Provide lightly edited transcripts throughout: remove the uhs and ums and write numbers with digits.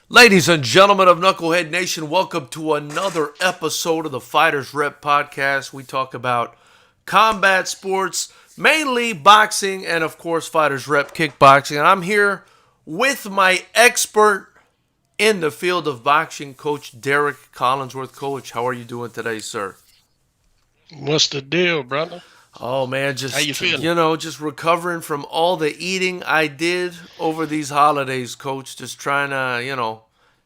Ladies and gentlemen of Knucklehead Nation, welcome to another episode of the FightersRep podcast. We talk about combat sports, mainly boxing, and of course, FightersRep kickboxing. And I'm here with my expert in the field of boxing, Coach Derek Collinsworth. Coach, how are you doing today, sir? What's the deal, brother? Oh man, How you just feeling? just recovering from all the eating I did over these holidays, coach. Just trying to,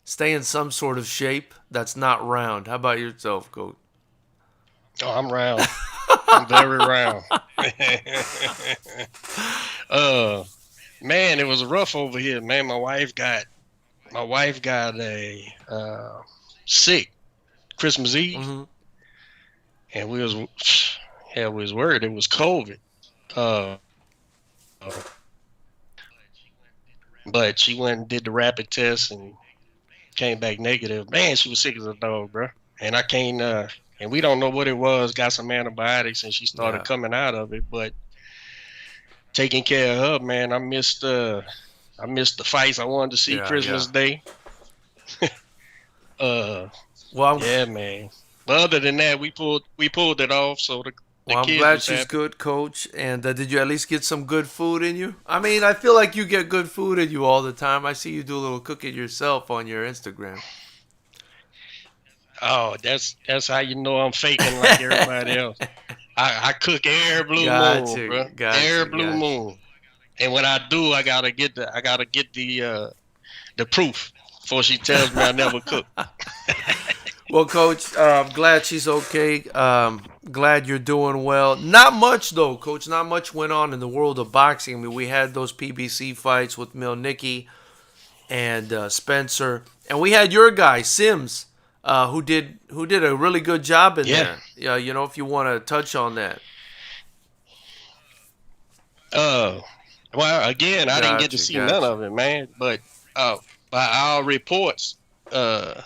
stay in some sort of shape that's not round. How about yourself, coach? Oh, I'm round. I'm very round. uh, man, it was rough over here, man. My wife got a sick Christmas Eve, Mm-hmm. and we was worried it was COVID. Uh, but she went and did the rapid test and came back negative. Man, she was sick as a dog, bro. And I can't. And we don't know what it was. Got some antibiotics, and she started Yeah. coming out of it. But taking care of her, man, I missed. I missed the fights I wanted to see Yeah. Yeah. Christmas Day. Uh, Well, I'm yeah, man. But other than that, we pulled it off. So the well. I'm kids glad was she's happy. good, coach. And did you at least get some good food in you? I mean, I feel like you get good food in you all the time. I see you do a little cooking yourself on your Instagram. Oh, that's how you know I'm faking like everybody else. I cook every blue moon, Gotcha. bro. Gotcha. Every blue Gotcha. moon. And when I do, I gotta get the proof before she tells me I never cook. Well, Coach, I'm glad she's okay. Glad you're doing well. Not much, though, Coach. Not much went on in the world of boxing. I mean, we had those PBC fights with Milnicki and Spencer, and we had your guy Sims, who did a really good job in Yeah. there. Yeah, if you want to touch on that. Uh well again I didn't get to Gotcha, see none gotcha. of it, man. But by our reports, uh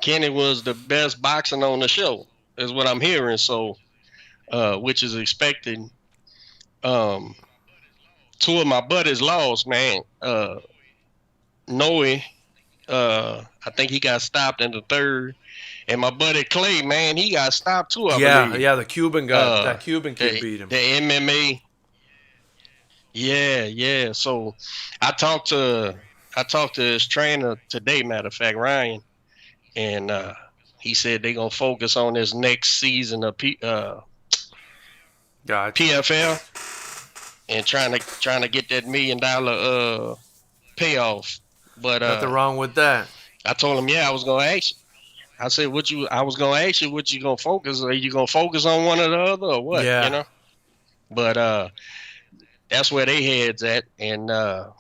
Kenny was the best boxing on the show, is what I'm hearing. So which is expected. Um Two of my buddies lost, man. Noe, I think he got stopped in the third. And my buddy Clay, man, he got stopped too, I Yeah, believe. yeah. The Cuban guy, that Uh Cuban kid the beat him. the MMA. Yeah, yeah. So I talked to I talked to his trainer today, matter of fact, Ryan, and he said they're gonna focus on this next season of Gotcha. PFL, and trying to get that $1 million payoff. But Nothing wrong with that. I told him, yeah, I was gonna ask you. I said, I was gonna ask you, what you gonna focus? Are you gonna focus on one or the other, or what? Yeah. But that's where they heads at, and Noe,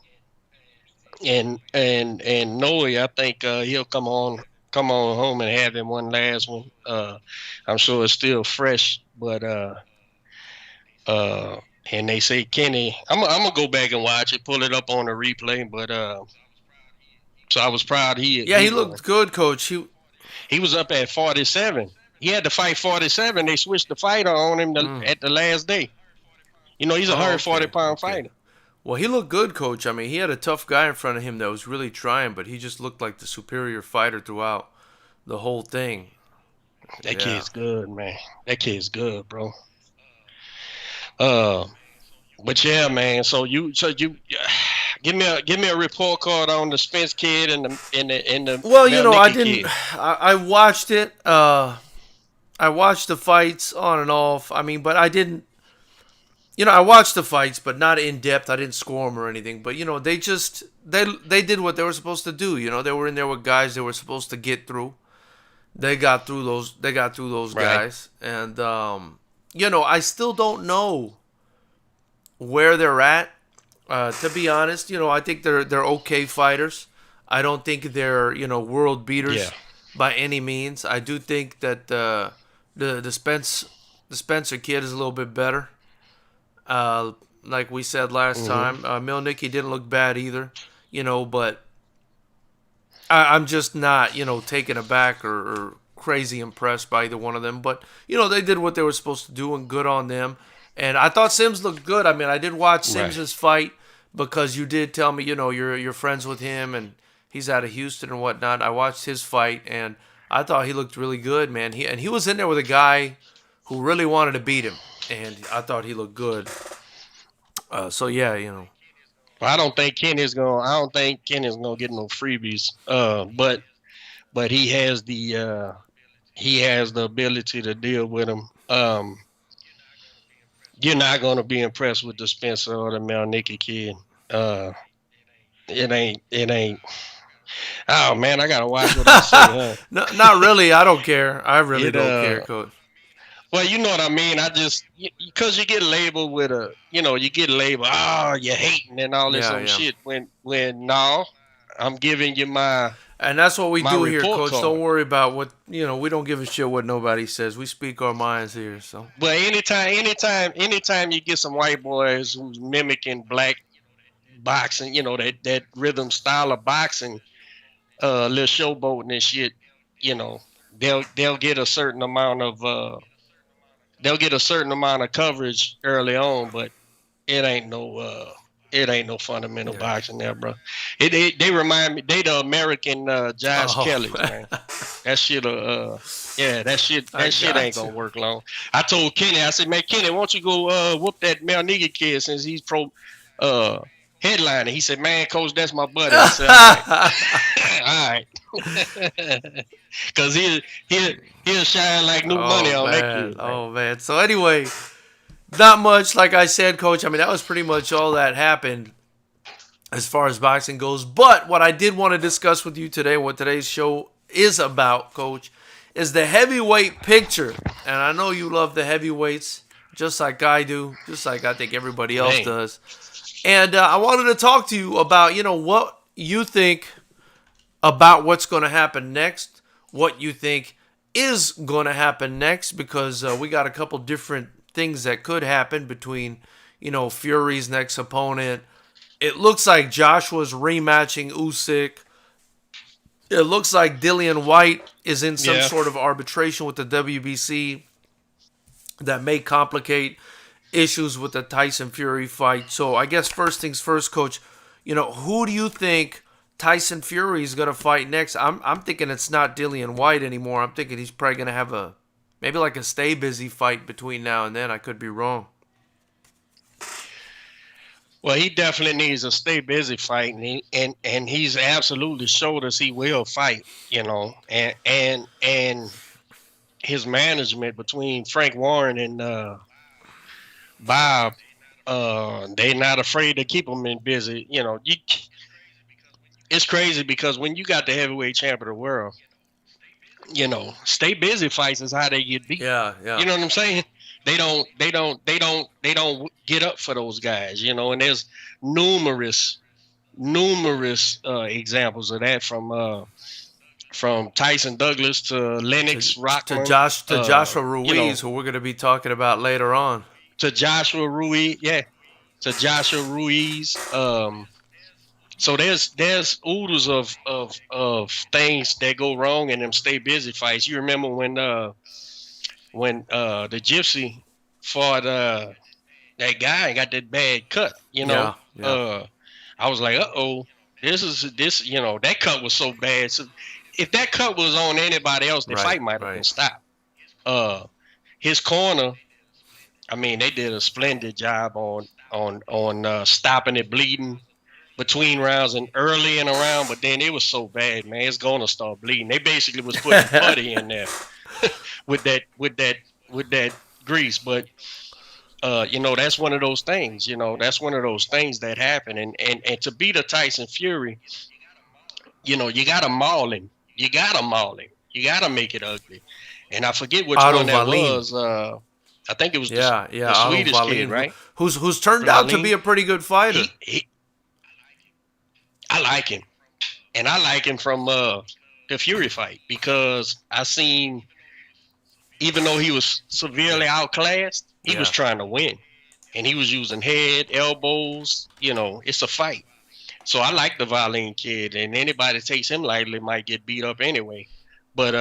I think he'll come on home and have him one last one. I'm sure it's still fresh, but uh, and they say Kenny, I'm gonna go back and watch it, pull it up on the replay. But so I was proud Yeah, he he won. looked good, Coach. He was up at 47. He had to fight 47. They switched the fighter on him Mm. at the last day. He's a Oh, 140 okay, pound okay. fighter. Well, he looked good, Coach. I mean, he had a tough guy in front of him that was really trying, but he just looked like the superior fighter throughout the whole thing. That Yeah. kid's good, man. That kid's good, bro. Uh, but yeah, man. So you give me a report card on the Spence kid and the Well, I Melnicki didn't. kid. I watched it. I watched the fights on and off. I mean, but I didn't. I watched the fights, but not in depth. I didn't score them or anything. But they did what they were supposed to do. They were in there with guys they were supposed to get through. They got through those. They got through those Right. guys, and I still don't know where they're at. To be honest, I think they're okay fighters. I don't think they're world Yeah. beaters by any means. I do think that the Spencer kid is a little bit better. Like we said last Hmm. time, Milnicki didn't look bad either. But I'm just not taken aback or crazy impressed by either one of them. But they did what they were supposed to do, and good on them. And I thought Sims looked good. I mean, I did watch Right. Sims's fight because you did tell me, you're friends with him, and He's out of Houston and whatnot. I watched his fight, and I thought he looked really good, man. He was in there with a guy who really wanted to beat him, and I thought he looked good. So yeah, I don't think Kenny's gonna get no freebies. But he has the ability to deal with them. You're not gonna be impressed with the Spencer or the Melnicki kid. Uh, it ain't. Oh man, I gotta watch what I say, huh? no, not really. I don't care. I really It don't care, coach. Well, you know what I mean. I just because you get labeled with you get labeled. Oh, you're hating and all this Yeah, old yeah. shit. When no, I'm giving you my And that's what we do here, report coach. card. Don't worry about what we don't give a shit what nobody says. We speak our minds here. So But anytime you get some white boys who's mimicking black boxing, that rhythm style of boxing, little showboating and shit, you know, they'll get a certain amount of coverage early on, but it ain't no fundamental yeah. boxing there, bro. They remind me they the American Josh Oh, Kelly's, man. That shit I that shit got ain't gonna you. work long. I told Kenny, I said, man, Kenny, why don't you go whoop that Melnicki kid since he's pro uh headliner? He said, man, coach, that's my buddy. I said, all right. Cause he'll shine like new money Oh on that man, kid, man. oh man. So anyway, not much. Like I said, coach. I mean, that was pretty much all that happened as far as boxing goes. But what I did want to discuss with you today, what today's show is about, coach, is the heavyweight picture. And I know you love the heavyweights, just like I do, just like I think everybody else Man. does. And I wanted to talk to you about, what you think about what's going to happen next, what you think is going to happen next, because we got a couple different things that could happen between, Fury's next opponent. It looks like Joshua's rematching Usyk. It looks like Dillian Whyte is in some Yeah. sort of arbitration with the WBC that may complicate issues with the Tyson Fury fight. So I guess first things first, coach, who do you think Tyson Fury is going to fight next? I'm thinking it's not Dillian Whyte anymore. I'm thinking he's probably going to have maybe like a stay busy fight between now and then. I could be wrong. Well, he definitely needs to stay busy fighting, and he's absolutely showed us he will fight, and his management between Frank Warren and Bob, they're not afraid to keep him in busy. It's crazy because when you got the heavyweight champion of the world, stay busy fights is how they get beat. Yeah, yeah. You know what I'm saying? They don't get up for those guys, and there's numerous examples of that from Tyson Douglas to Lennox Rockman, To Joshua you know, Ruiz, who we're going to be talking about later on. to Joshua Ruiz, yeah, to Joshua Ruiz. So there's oodles of things that go wrong in them stay busy fights. You remember when the Gypsy fought that guy and got that bad cut, Yeah, yeah. I was like, this that cut was so bad. So if that cut was on anybody else, the fight might have been stopped. His corner, I mean, they did a splendid job on stopping it bleeding between rounds and early in a round, but then it was so bad, man. It's gonna start bleeding. They basically was putting putty in there with that grease, but that's one of those things. That's one of those things that happen, and to beat a Tyson Fury, you gotta maul him. You gotta maul him. You gotta make it ugly. And I forget which Otto one that Wallin. was. I think it was Yeah, the Otto Swedish Wallin, kid, right? Who's turned out to be a pretty good fighter. I like him, and I like him from the Fury fight because I seen, even though he was severely outclassed, he was trying to win, and he was using head, elbows. It's a fight. So I like the Wallin kid, and anybody takes him lightly might get beat up anyway. But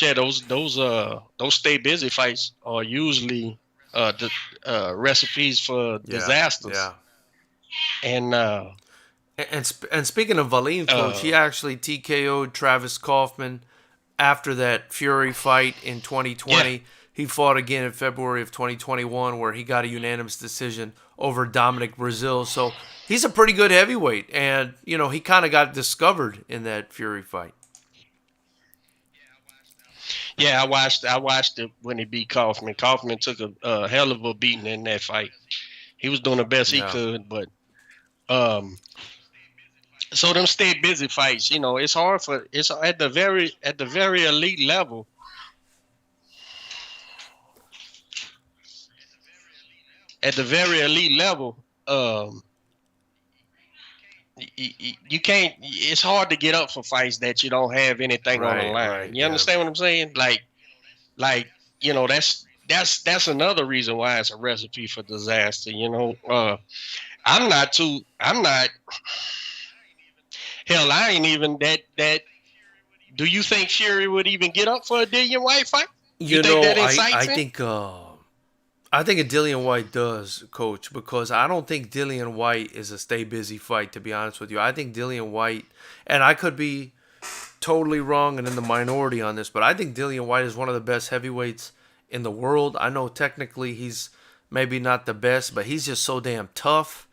yeah, those stay busy fights are usually the recipes for disasters. Yeah. And And speaking of Valim, coach, he Uh, actually TKO'd Travis Kaufman after that Fury fight in yeah, 2020. He fought again in February of 2021 where he got a unanimous decision over Dominic Brazil. So he's a pretty good heavyweight. And, he kind of got discovered in that Fury fight. yeah. I watched it when he beat Kaufman. Kaufman took a hell of a beating in that fight. He was doing the best he Yeah. could, but um, so them stay busy fights. It's hard for it's at the very elite level. At the very elite level, you can't. It's hard to get up for fights that you don't have anything on the Right, line. right, You yeah. understand what I'm saying? That's another reason why it's a recipe for disaster. I'm not. Hell, I ain't even that. Do you think Fury would even get up for a Dillian White fight? You You think know, that I, incites I him? think I think a Dillian White does, coach, because I don't think Dillian White is a stay busy fight, to be honest with you. I think Dillian White, and I could be totally wrong and in the minority on this, but I think Dillian White is one of the best heavyweights in the world. I know technically he's maybe not the best, but he's just so damn tough.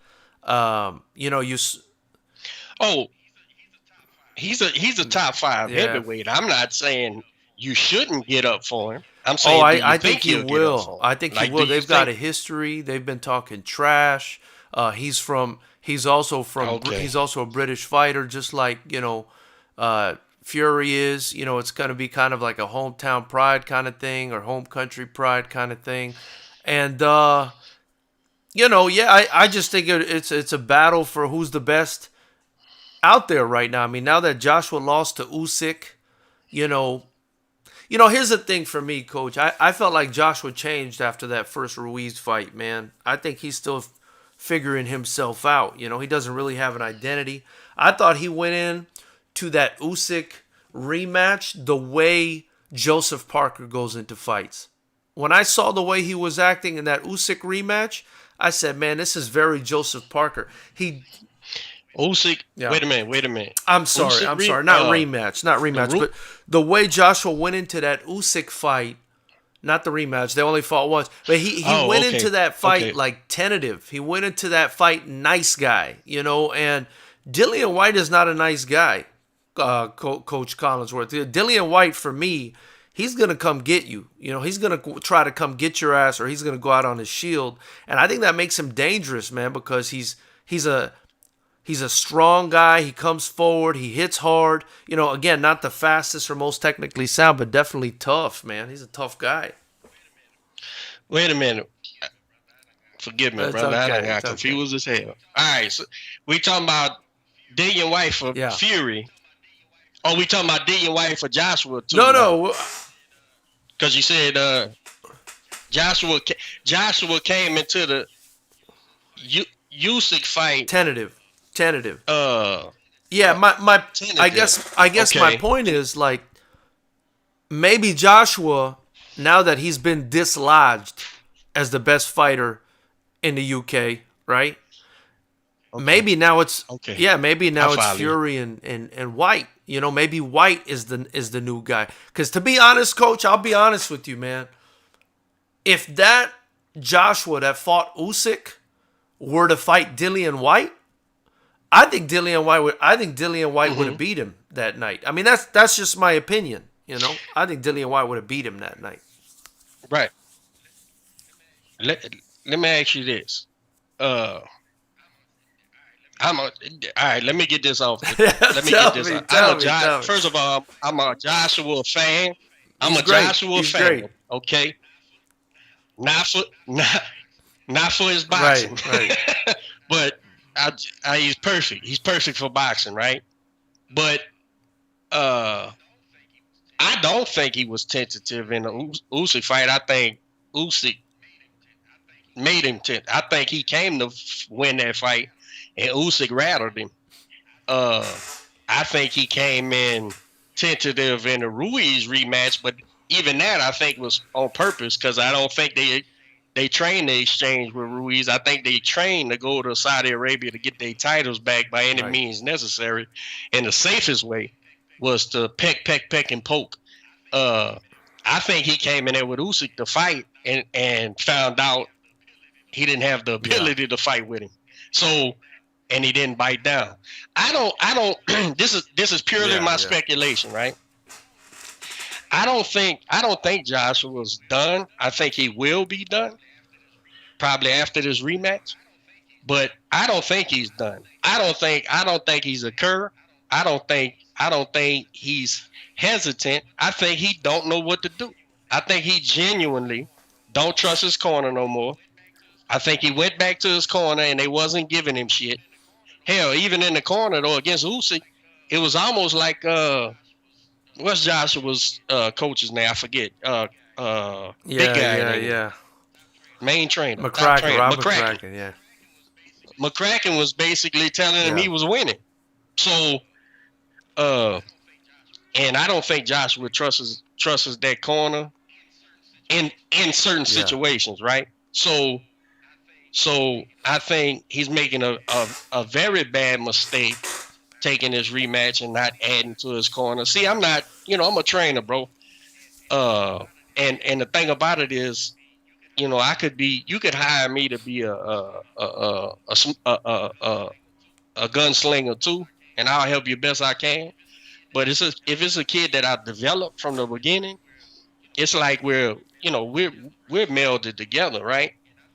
You know, Oh, he's a top five yeah. heavyweight. I'm not saying you shouldn't get up for him. I'm Oh, saying, do you I think think he he'll get up will. for him? I think he Like, do will. you They've got think? a history. They've been talking trash. He's also Okay, he's also a British fighter, just like Fury is. It's going to be kind of like a hometown pride kind of thing or home country pride kind of thing, and yeah, I just think it's a battle for who's the best out there right now. I mean, now that Joshua lost to Usyk, you know, here's the thing for me, coach. I felt like Joshua changed after that first Ruiz fight, man. I think he's still figuring himself out. He doesn't really have an identity. I thought he went in to that Usyk rematch the way Joseph Parker goes into fights. When I saw the way he was acting in that Usyk rematch, I said, man, this is very Joseph Parker. Usyk. Yeah. Wait a minute. I'm sorry. Usyk I'm sorry. Not rematch. Not the rematch. root. But the way Joshua went into that Usyk fight, not the rematch. They only fought once. But he Oh, went okay, into that fight okay. like tentative. He went into that fight nice guy, and Dillian White is not a nice guy, Coach Collinsworth. Dillian White, for me, he's going to come get you. He's going to try to come get your ass or he's going to go out on his shield. And I think that makes him dangerous, man, because he's a strong guy. He comes forward. He hits hard. Again, not the fastest or most technically sound, but definitely tough, man. He's a tough guy. Wait a minute. Forgive me, It's brother. I done okay. It's got okay. confused as hell. All right, so we talking about Dillian White for Yeah. Fury. Or we talking about Dillian White for Joshua too No, now? no. Because you said Joshua Joshua came into the Usyk fight Tentative. Tentative. uh, Yeah, uh my tentative. I guess my Okay. point is like maybe Joshua, now that he's been dislodged as the best fighter in the UK, right? Okay. Maybe now it's Okay. yeah, maybe I now it's follow you. Fury and White. Maybe White is the new guy. Because to be honest, coach, I'll be honest with you, man. If that Joshua that fought Usyk were to fight Dillian White, I think Dillian White would have Hmm. beat him that night. I mean, that's just my opinion. I think Dillian White would have beat him that night. Right. Let me ask you this. Uh, I'm a all right. Let me get this off. Let me get tell this. me, I'm a tell me, tell me. First of all, I'm a Joshua fan. I'm He's a great. Joshua He's fan. great. Okay, not for not for his Right, boxing, right. but he's perfect. He's perfect for boxing, right? But uh, I don't think he was tentative in the Usyk fight. I think Usyk made him I think he came to win that fight, and Usyk rattled him. Uh, I think he came in tentative in the Ruiz rematch, but even that I think was on purpose because I don't think they trained the exchange with Ruiz. I think they trained to go to Saudi Arabia to get their titles back by any means necessary. And the safest way was to peck, and poke. I think he came in there with Usyk to fight and found out he didn't have the ability to fight with him. So, and he didn't bite down. I don't this is purely my speculation, right? I don't think Joshua was done. I think he will be done probably after this rematch. But I don't think he's done. I don't think he's a cur. I don't think he's hesitant. I think he don't know what to do. I think he genuinely don't trust his corner no more. I think he went back to his corner and they wasn't giving him shit. Hell, even in the corner though against Usyk, it was almost like what's Joshua's coach's name? I forget. Big guy. Main trainer. McCracken, yeah. McCracken was basically telling him he was winning. So, and I don't think Joshua trusts that corner in certain situations, right? So I think he's making a very bad mistake taking this rematch and not adding to his corner. See, I'm not, I'm a trainer, bro. And the thing about it is, you could hire me to be a gunslinger too, and I'll help you best I can. But if it's a kid that I developed from the beginning, it's like we're melded together, right?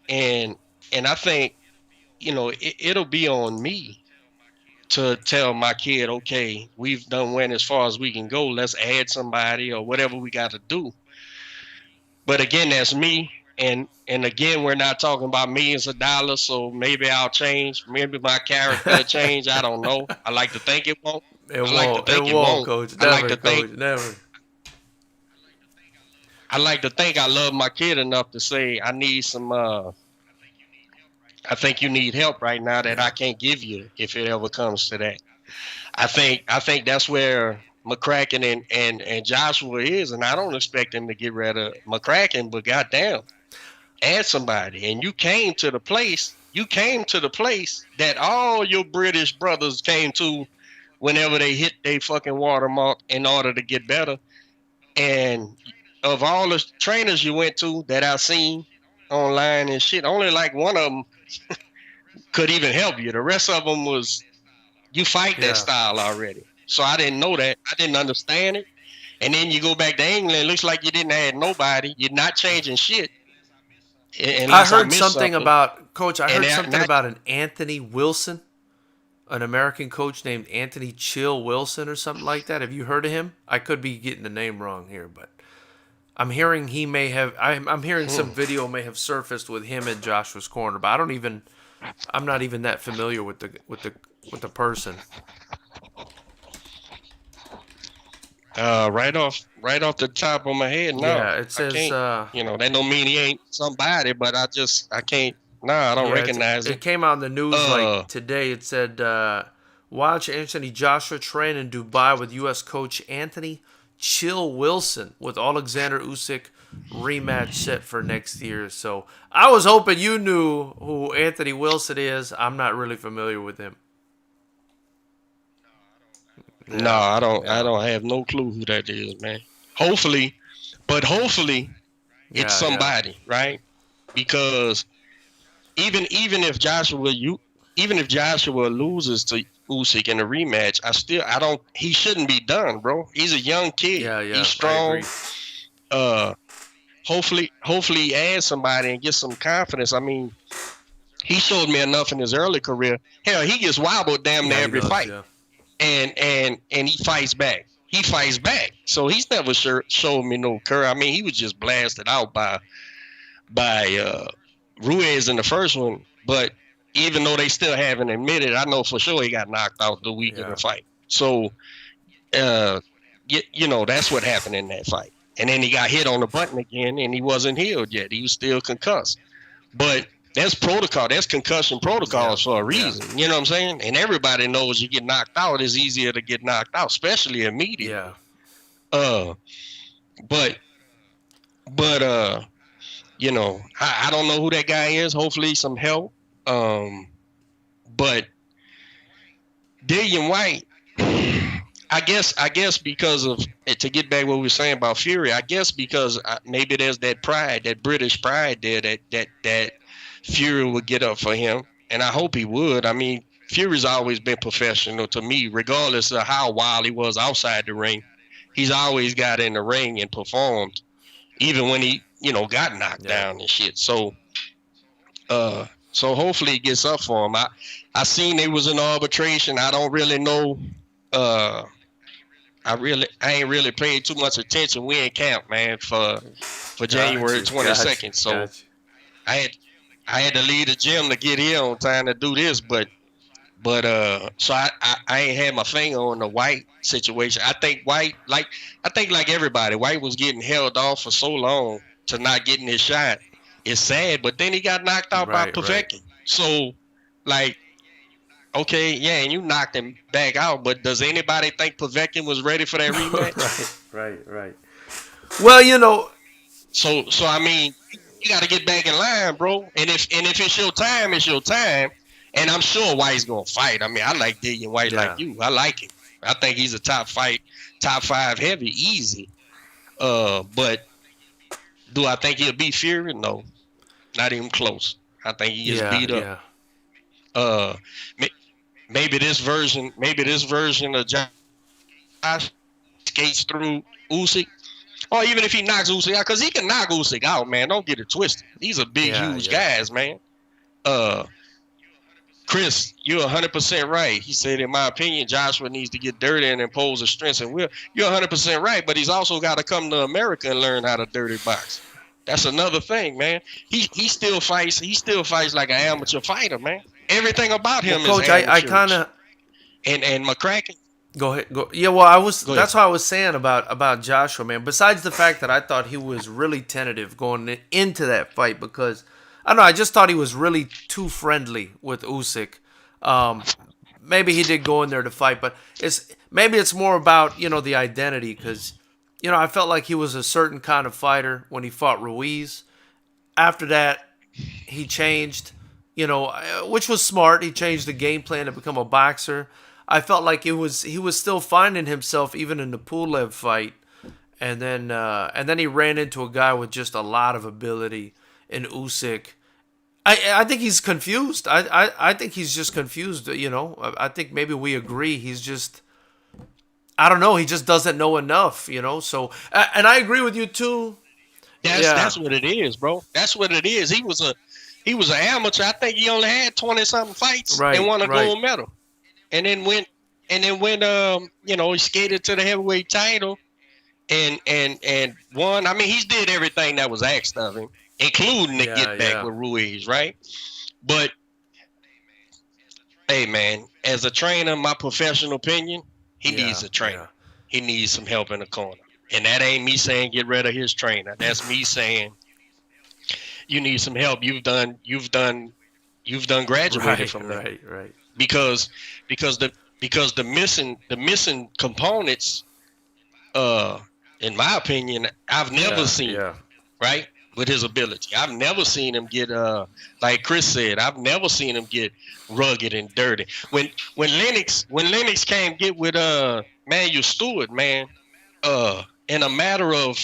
And I think, it'll be on me to tell my kid, okay, we've went as far as we can go. Let's add somebody or whatever we got to do. But again, that's me. And again, we're not talking about millions of dollars, so maybe I'll change. Maybe my character will change. I don't know. I like to think it won't. It won't, Coach. Never, never. I like to think I love my kid enough to say I need some. I think you need help right now that I can't give you if it ever comes to that. I think that's where McCracken and Joshua is, and I don't expect him to get rid of McCracken, but goddamn, add somebody. And you came to the place that all your British brothers came to whenever they hit their fucking watermark in order to get better. And of all the trainers you went to that I've seen online and shit, only like one of them could even help you. The rest of them was, you fight that style already. So I didn't know that. I didn't understand it. And then you go back to England, it looks like you didn't add nobody. You're not changing shit. I heard something about, Coach, about an Anthony Wilson, an American coach named Anthony Chill Wilson or something like that. Have you heard of him? I could be getting the name wrong here, but I'm hearing he may have. I'm hearing some video may have surfaced with him in Joshua's corner, but I'm not even that familiar with the person. Right off the top of my head. No, yeah, it says. That don't mean he ain't somebody, but I can't. No, I don't recognize it. It came out in the news like today. It said, watch Anthony Joshua train in Dubai with U.S. coach Anthony Chill Wilson with Alexander Usyk rematch set for next year. So I was hoping you knew who Anthony Wilson is. I'm not really familiar with him. No, I don't. I don't have no clue who that is, man. Hopefully it's somebody, right? Because even if Joshua loses to Usyk in the rematch, he shouldn't be done, bro. He's a young kid. Yeah. He's strong. Hopefully he adds somebody and gets some confidence. I mean, he showed me enough in his early career. Hell, he gets wobbled damn near every fight. Yeah. And he fights back. So he's never showed me no curve. I mean, he was just blasted out by Ruiz in the first one. But even though they still haven't admitted, I know for sure he got knocked out the week of the fight. So, that's what happened in that fight. And then he got hit on the button again, and he wasn't healed yet. He was still concussed. But that's protocol. That's concussion protocols for a reason. You know what I'm saying? And everybody knows you get knocked out, it's easier to get knocked out, especially immediately. Yeah. I don't know who that guy is. Hopefully some help. But Dillian White, I guess because of to get back what we were saying about Fury, I guess because maybe there's that pride, that British pride there that Fury would get up for him, and I hope he would. I mean, Fury's always been professional to me, regardless of how wild he was outside the ring. He's always got in the ring and performed, even when he got knocked down and shit. So hopefully it gets up for him. I seen it was an arbitration. I don't really know. I ain't really paid too much attention. We in camp, man, for January 22nd. So I had to leave the gym to get here on time to do this, but so I ain't had my finger on the Whyte situation. I think like everybody, Whyte was getting held off for so long to not getting his shot. It's sad, but then he got knocked out by Povetkin. Right. So, like, okay, yeah, and you knocked him back out, but does anybody think Povetkin was ready for that rematch? Right. Well, So I mean, you got to get back in line, bro. And if it's your time, it's your time. And I'm sure Whyte's gonna fight. I mean, I like Dillian Whyte like you. I like him. I think he's a top 5 heavy, easy. But do I think he'll beat Fury? No, not even close. I think he gets beat up. Yeah. Maybe this version of Josh skates through Usyk, or even if he knocks Usyk out, because he can knock Usyk out, man. Don't get it twisted. These are big, huge guys, man. Chris, you're 100% right. He said, in my opinion, Joshua needs to get dirty and impose a strength and will. You're 100% right, but he's also got to come to America and learn how to dirty box. That's another thing, man. He still fights. He still fights like an amateur fighter, man. Everything about him is Coach, I kind of and McCracken. Go ahead. Yeah, well, that's what I was saying about Joshua, man. Besides the fact that I thought he was really tentative going into that fight because I don't know, I just thought he was really too friendly with Usyk. Maybe he did go in there to fight, but maybe it's more about the identity because I felt like he was a certain kind of fighter when he fought Ruiz. After that, he changed, which was smart. He changed the game plan to become a boxer. I felt like he was still finding himself even in the Pulev fight, and then he ran into a guy with just a lot of ability in Usyk. I think he's confused. I think he's just confused. I think maybe we agree. He's just, I don't know. He just doesn't know enough. So and I agree with you too. That's what it is, bro. That's what it is. He was an amateur. I think he only had 20-something fights and won a gold medal. And then went he skated to the heavyweight title and won. I mean, he did everything that was asked of him, including the get back with Ruiz, right? But hey, man, as a trainer, my professional opinion, he needs a trainer. Yeah. He needs some help in the corner. And that ain't me saying get rid of his trainer. That's me saying you need some help. You've done graduated from that. Right. Because the missing components, in my opinion, I've never seen right with his ability. I've never seen him get like Chris said. I've never seen him get rugged and dirty. When Lennox came get with Manuel Stewart, man, in a matter of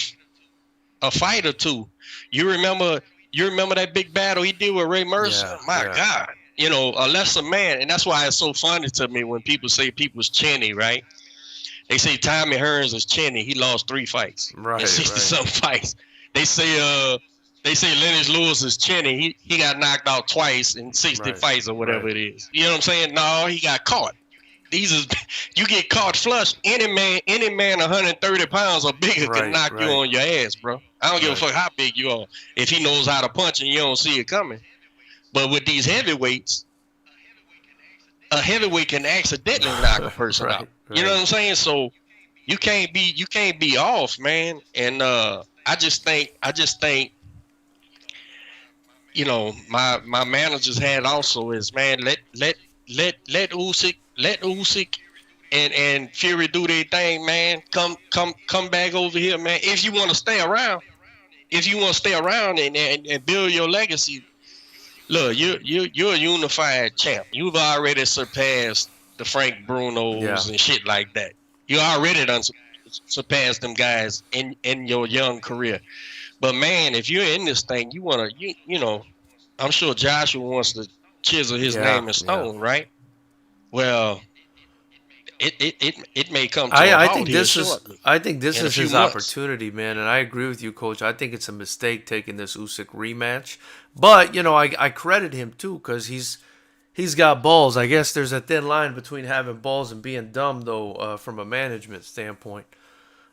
a fight or two, you remember that big battle he did with Ray Mercer? My God. A lesser man. And that's why it's so funny to me when people say people's chinny, right? They say Tommy Hearns is chinny. He lost 3 fights. Right. 60-something fights. They say Lennox Lewis is chinny. He got knocked out twice in 60 fights or whatever it is. You know what I'm saying? No, he got caught. You get caught flush. Any man 130 pounds or bigger can knock you on your ass, bro. I don't give a fuck how big you are. If he knows how to punch and you don't see it coming. But with these heavyweights, a heavyweight can accidentally knock a person out. You know what I'm saying? So you can't be off, man. And I just think my manager's had also is, man, let Usyk and Fury do their thing, man. Come back over here, man. If you want to stay around. if you want to stay around and build your legacy, look, you're a unified champ. You've already surpassed the Frank Yeah. Brunos and shit like that. You already done surpassed them guys in your young career. But man, if you're in this thing, you wanna you know, I'm sure Joshua wants to chisel his Yeah. name in Yeah. stone, right? Well, it may come to a I halt think here this is shortly I think this in a is few his months. opportunity, man, and I agree with you, Coach. I think it's a mistake taking this Usyk rematch, but I credit him too because he's got balls. I guess there's a thin line between having balls and being dumb, though, from a management standpoint.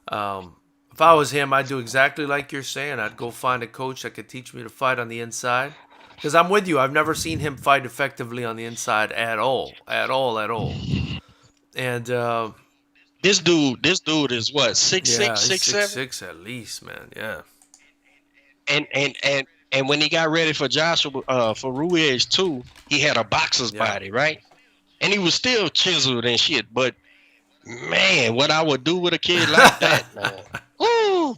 If I was him, I'd do exactly like you're saying. I'd go find a coach that could teach me to fight on the inside. Because I'm with you. I've never seen him fight effectively on the inside at all. At all, at all. And This dude is what, six yeah, six, he's six six seven, six at least, man. Yeah. and when he got ready for Joshua for Ruiz too, he had a boxer's Yeah. body, right? And he was still chiseled and shit. But man, what I would do with a kid like that, man. Woo!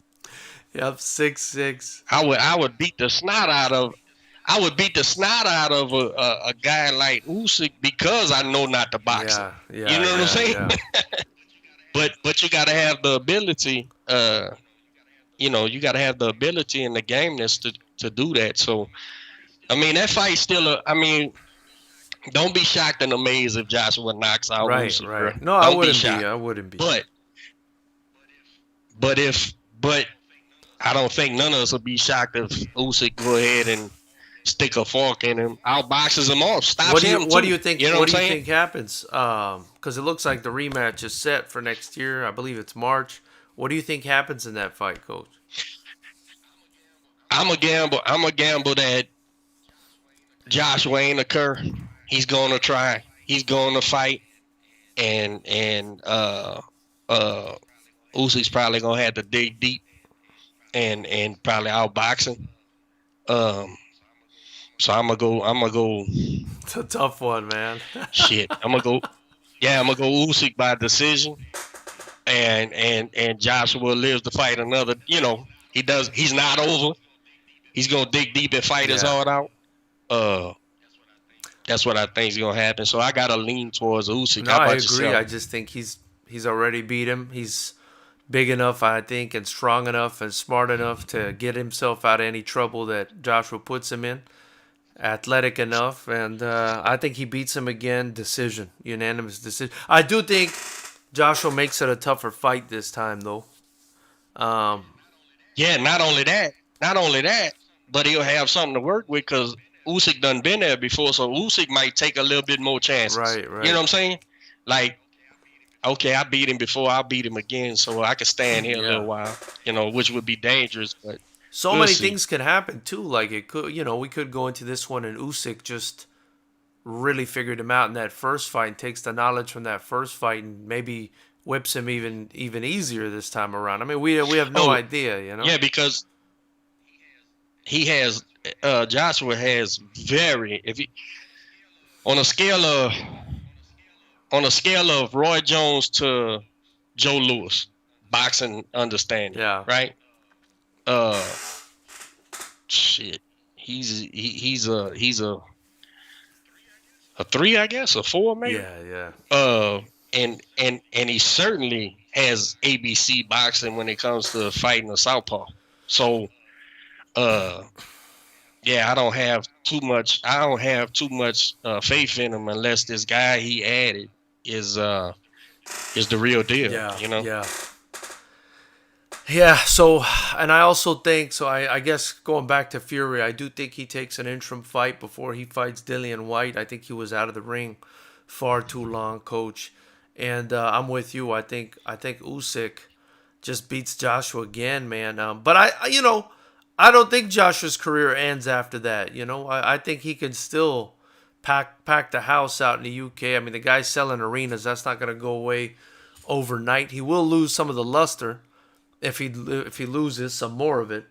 Yep, 6'6". I would beat the snot out of a guy like Usyk because I know not to box him. Yeah, You yeah, know what I'm yeah, saying? yeah. But you got to have the ability. You got to have the ability and the gameness to do that. So I mean, that fight's still don't be shocked and amazed if Joshua knocks out Right, Usyk, bro. right. No, I Don't be wouldn't be. shocked. I wouldn't be. But but I don't think none of us will be shocked if Usyk go ahead and stick a fork in him, outboxes him off, stops him What do too. you think? You know What what do I'm you saying? think happens? Because it looks like the rematch is set for next year. I believe it's March. What do you think happens in that fight, Coach? I'm a gamble. That Joshua ain't occur. He's gonna try. He's gonna fight, and Usyk's probably gonna have to dig deep and probably outbox him. Um, so I'm gonna go. It's a tough one, man. Shit. I'm gonna go. Yeah, I'm gonna go Usyk by decision, and Joshua lives to fight another. He does. He's not over. He's gonna dig deep and fight his Yeah. heart out. Uh, that's what I think is gonna happen. So I gotta lean towards Usyk. No, How I about agree. yourself? I just think he's already beat him. He's big enough, I think, and strong enough and smart enough to get himself out of any trouble that Joshua puts him in. Athletic enough, and I think he beats him again. Decision, unanimous decision. I do think Joshua makes it a tougher fight this time, though. Um, Yeah. Not only that, but he'll have something to work with because Usyk done been there before. So Usyk might take a little bit more chances. right, You know right. what I'm saying? Like, okay, I beat him before, I'll beat him again, so I can stand here a Yeah. little while, which would be dangerous, but So we'll many see. things can happen too. Like it could, we could go into this one and Usyk just really figured him out in that first fight and takes the knowledge from that first fight and maybe whips him even easier this time around. I mean, we have no Oh, idea. yeah, because he has Joshua has very if he, on a scale of Roy Jones to Joe Louis, boxing understanding, Yeah. right? Uh, shit, he's a 3, I guess, a 4 maybe. Yeah, yeah. And he certainly has ABC boxing when it comes to fighting a southpaw. So, yeah, I don't have too much faith in him unless this guy he added is the real deal. Yeah, yeah. Yeah, so, and I also think, so I guess going back to Fury, I do think he takes an interim fight before he fights Dillian Whyte. I think he was out of the ring far too long, Coach. And I'm with you. I think Usyk just beats Joshua again, man. But I don't think Joshua's career ends after that. I think he can still pack the house out in the UK. I mean, the guy's selling arenas. That's not going to go away overnight. He will lose some of the luster if he loses some more of it,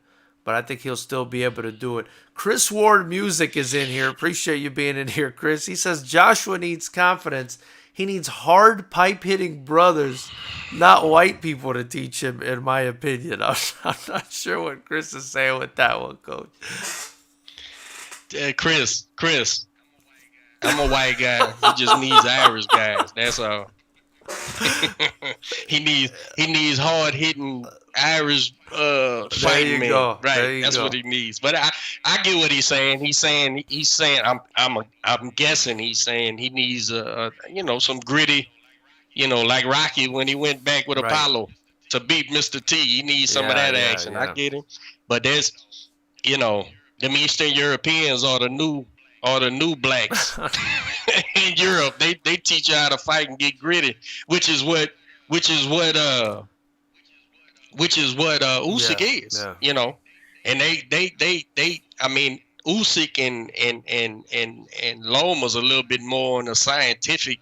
but I think he'll still be able to do it. Chris Ward Music is in here. Appreciate you being in here, Chris. He says Joshua needs confidence. He needs hard pipe hitting brothers not white people to teach him, in my opinion. I'm not sure what Chris is saying with that one, Coach. Chris, I'm a white guy. He just needs Irish guys. That's all. he needs hard hitting Irish There fighting you men. go. Right. There you That's what go. he needs. But I get what he's saying. He's saying I'm guessing he's saying he needs some gritty, like Rocky when he went back with Right. Apollo to beat Mr. T. He needs some of Yeah, that yeah, action. I yeah. get him. But there's you know, them Eastern Europeans are the new blacks in Europe. They teach you how to fight and get gritty, which is what which is what Usyk Yeah, is, yeah. and they I mean Usyk and Loma's a little bit more on the scientific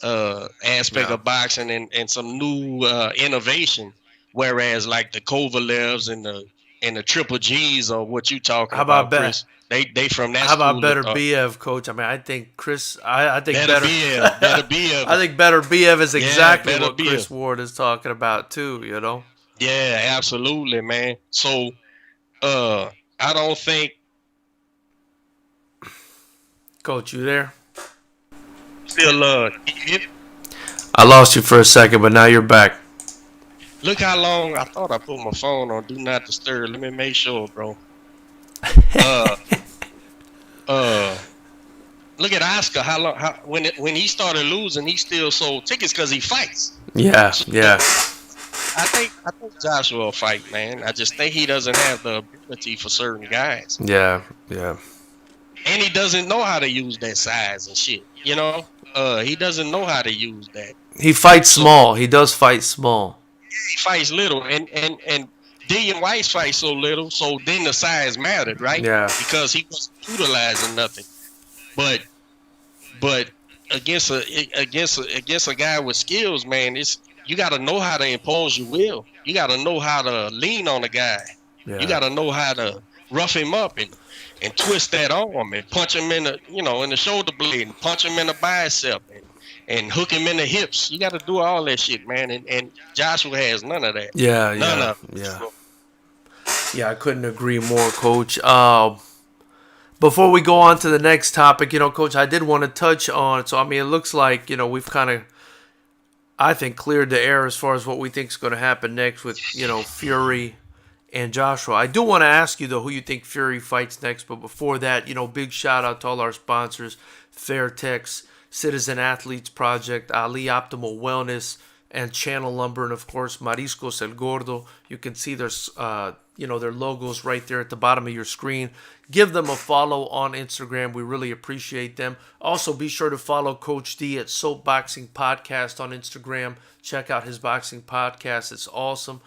aspect Yeah. of boxing and some new innovation, whereas like the Kovalevs and the Triple G's or what you talking How about about, better? Chris, they from that How about school of better thought. BF, Coach? I mean, I think Chris. I think Better better. BF, better BF, I think better BF is yeah, exactly better what Chris BF, Ward is talking about too. You know, yeah, absolutely, man. So I don't think Coach, you there? still I lost you for a second, but now you're back. look how long I thought I put my phone on do not disturb. Let me make sure, bro. Uh uh Look at Oscar. How long? When he started losing, he still sold tickets because he fights. Yeah, So yeah, I think Joshua will fight, man. I just think he doesn't have the ability for certain guys, yeah, yeah. and he doesn't know how to use that size and shit. He doesn't know how to use that. He fights So small. He does fight small. he fights little, and Dillian White fights so little, so then the size mattered, right? Yeah, Because he wasn't utilizing nothing. But But against a guy with skills, man, you got to know how to impose your will. You got to know how to lean on a guy. You yeah, got to know how to rough him up and twist that arm and punch him in the shoulder blade and punch him in the bicep and hook him in the hips. You got to do all that shit, man. And Joshua has none of that. yeah, None yeah, of it. yeah. So, Yeah, I couldn't agree more, Coach. Before we go on to the next topic, Coach, I did want to touch on. So, I mean, it looks like we've kind of, I think, cleared the air as far as what we think is going to happen next with Fury and Joshua. I do want to ask you though who you think Fury fights next, but before that, big shout out to all our sponsors: Fairtex, Citizen Athletes Project, Ali Optimal Wellness, and Channel Lumber, and of course Mariscos El Gordo. You can see their logos right there at the bottom of your screen. Give them a follow on Instagram. We really appreciate them. Also, be sure to follow Coach D at Soap Boxing Podcast on Instagram. Check out his boxing podcast. It's awesome.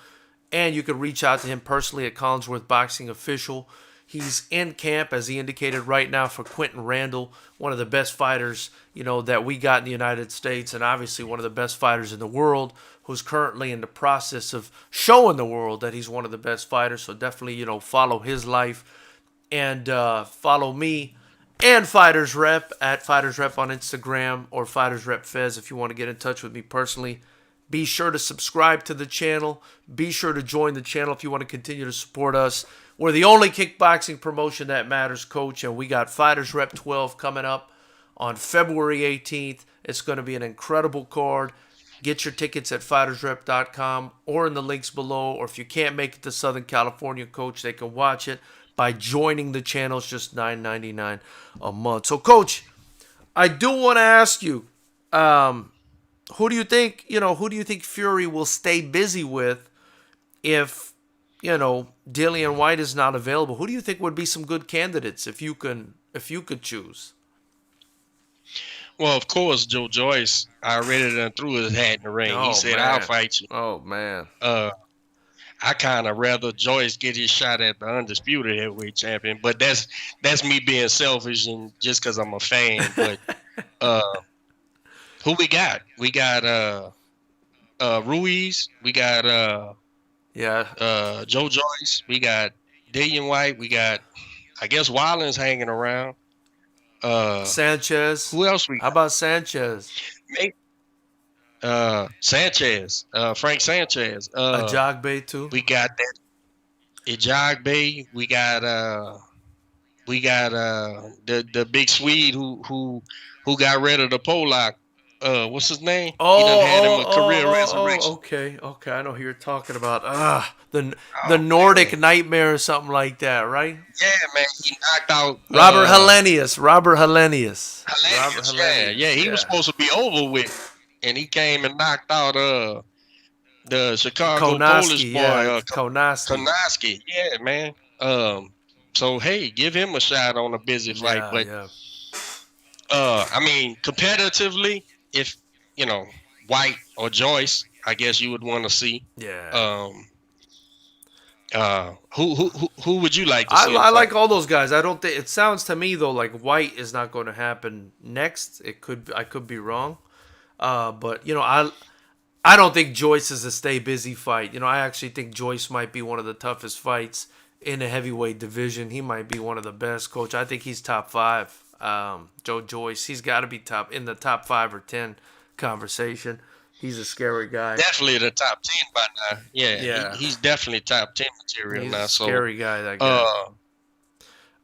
And you can reach out to him personally at Collinsworth Boxing Official. He's in camp, as he indicated right now, for Quentin Randall, one of the best fighters, that we got in the United States, and obviously one of the best fighters in the world, who's currently in the process of showing the world that he's one of the best fighters. So definitely, follow his life and follow me and Fighters Rep at Fighters Rep on Instagram or Fighters Rep Fez if you want to get in touch with me personally. Be sure to subscribe to the channel. Be sure to join the channel if you want to continue to support us. We're the only kickboxing promotion that matters, Coach, and we got Fighters Rep 12 coming up on February 18th. It's going to be an incredible card. Get your tickets at FightersRep.com or in the links below. Or if you can't make it to Southern California, Coach, they can watch it by joining the channel. It's just $9.99 a month. So, Coach, I do want to ask you, who do you think Fury will stay busy with if Dillian White is not available? Who do you think would be some good candidates if you could choose? well, of course, Joe Joyce. I already done threw his hat in the ring. He Oh said, "I'll man. fight you." Oh man. I kind of rather Joyce get his shot at the undisputed heavyweight champion, but that's me being selfish and just because I'm a fan. But who we got? We got Ruiz. We got Yeah. Joe Joyce. We got Dillian White. We got, I guess, Wallen's hanging around. Sanchez. Who else we How about Sanchez? got? Sanchez, Frank Sanchez. A Jogbe too. We got that Ejagbe. We got the big Swede who got rid of the Polak. What's his name? He done had him a career resurrection. Okay, okay. I know who you're talking about. The Oh Nordic man, Nightmare or something like that, right? yeah, man, he knocked out Robert Hellenius. Robert Hellenius. Robert Hellenius. Yeah, Hellenius. yeah, he was Yeah. supposed to be over with, and he came and knocked out the Chicago Polish Konaski. boy Yeah, Konaski. Konaski. Yeah, man. So hey, give him a shot on a busy fight, Yeah, but yeah, I mean, competitively, if you know Whyte or Joyce, I guess you would want to see. yeah. Um, who would you like to I, see him I like fight? all those guys. I don't think it sounds to me though like White is not going to happen next. I could be wrong. But I don't think Joyce is a stay busy fight. I actually think Joyce might be one of the toughest fights in the heavyweight division. He might be one of the best, coach. I think he's top five. Joe Joyce, he's got to be in the top 5 or 10 conversation. He's a scary guy. Definitely the top 10 by now. Yeah, Yeah, he's definitely top 10 material he's now. a So, scary guy. That guy.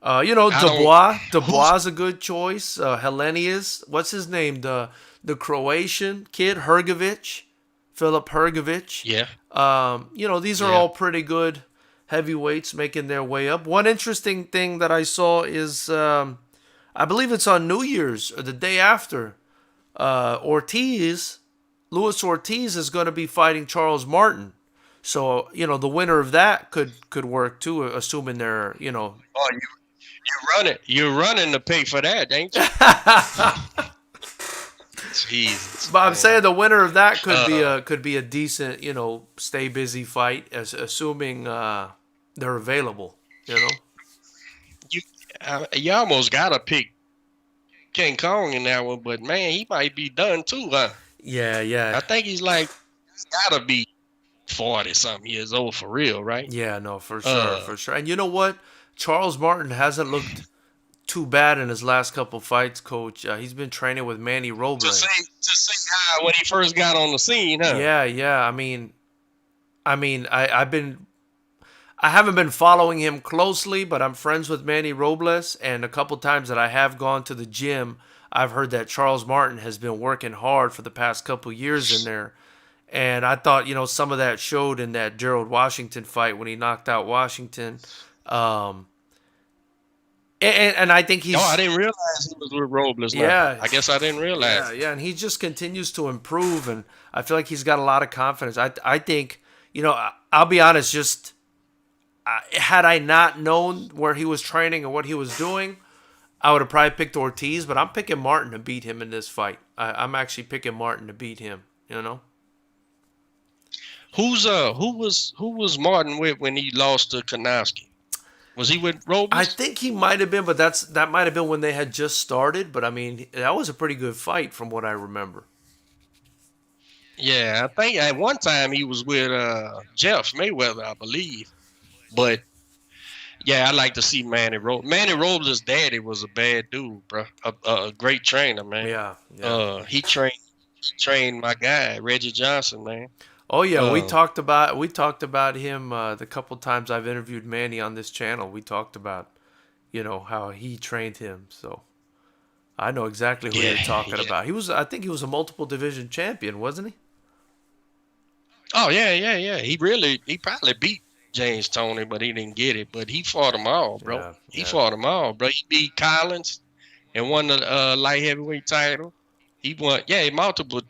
uh, I don't. Dubois. Who's Dubois is a good choice. Hellenius. What's his name? The Croatian kid, Hergovic. Philip Hergovic. yeah, These are yeah. all pretty good heavyweights making their way up. One interesting thing that I saw is, I believe it's on New Year's or the day after, Luis Ortiz is going to be fighting Charles Martin. So, the winner of that could work too, assuming they're. Oh, you're running to pay for that, ain't you? Jesus, But I'm man. saying the winner of that Uh, could be a decent, stay busy fight, assuming they're available. you you almost gotta pick King Kong in that one, but man, he might be done too, huh? Yeah, I yeah, think he's gotta be 40 something years old for real, right? yeah. No, for sure, Uh, for sure. And you know what? Charles Martin hasn't looked too bad in his last couple fights, Coach. He's been training with Manny Robles. to see how when he first got on the scene, huh? Yeah, yeah. I haven't been following him closely, but I'm friends with Manny Robles, and a couple times that I have gone to the gym, I've heard that Charles Martin has been working hard for the past couple years in there. And I thought, some of that showed in that Gerald Washington fight when he knocked out Washington. Um, and I think No, I he's, didn't realize he was with Robles now. yeah, I guess I didn't yeah, realize. yeah. And he just continues to improve, and I feel like he's got a lot of confidence. I think, I'll be honest, just had I not known where he was training and what he was doing, I would have probably picked Ortiz, but I'm picking Martin to beat him in this fight. I'm actually picking Martin to beat him. Who was Martin with when he lost to Kanowski? Was he with I Robles? think he might have been, but that might have been when they had just started. But I mean, that was a pretty good fight from what I remember. Yeah, I think at one time he was with Jeff Mayweather, I believe. But yeah, I like to see Manny Robles. Manny Robles' daddy was a bad dude, bro. A great trainer, man. Yeah, yeah. He trained my guy Reggie Johnson, man. Oh yeah, we Uh, talked about him the couple times I've interviewed Manny on this channel. We talked about how he trained him. So I know exactly who yeah, you're talking yeah. about. I think he was a multiple division champion, wasn't he? Oh yeah, yeah, yeah. He probably beat James Toney, but he didn't get it. But he fought them all, bro. Yeah, He yeah. fought them all, bro. He beat Collins and won the light heavyweight title. He won, yeah, multiple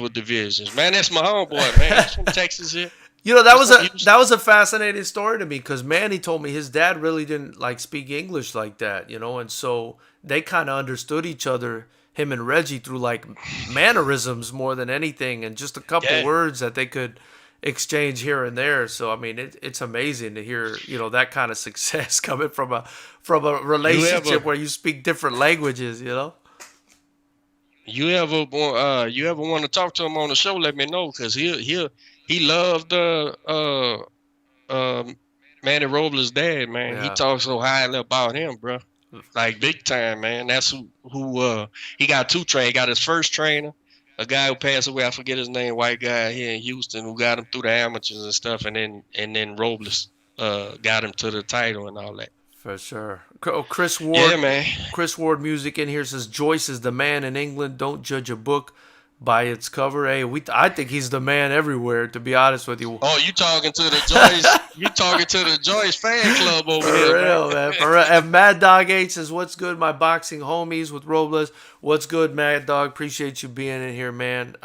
divisions. Man, that's my homeboy, man. He's from Texas here. That He's was from a Houston. that was a fascinating story to me because Manny told me his dad really didn't like speak English like that, and so they kind of understood each other, him and Reggie, through like mannerisms more than anything, and just a couple Yeah, words that they could exchange here and there. So I mean, it's amazing to hear that kind of success coming from a you ever relationship where you speak different languages. you ever want to talk to him on the show? Let me know because he loved Manny Robles' dad, man. He Yeah. talks so highly about him, bro. Like big time, man. That's who he got two train. Got his first trainer, a guy who passed away. I forget his name. White guy here in Houston who got him through the amateurs and stuff, and then Robles got him to the title and all that. For sure. Oh, Chris Ward. Yeah, man. Chris Ward music in here says Joyce is the man in England. Don't judge a book by its cover. Hey, I think he's the man everywhere, to be honest with you. Oh, you talking to the Joyce? You talking to the Joyce fan club over For here, real, man. For real. And Mad Dog 8 says, what's good, my boxing homies with Robles? What's good, Mad Dog? Appreciate you being in here, man.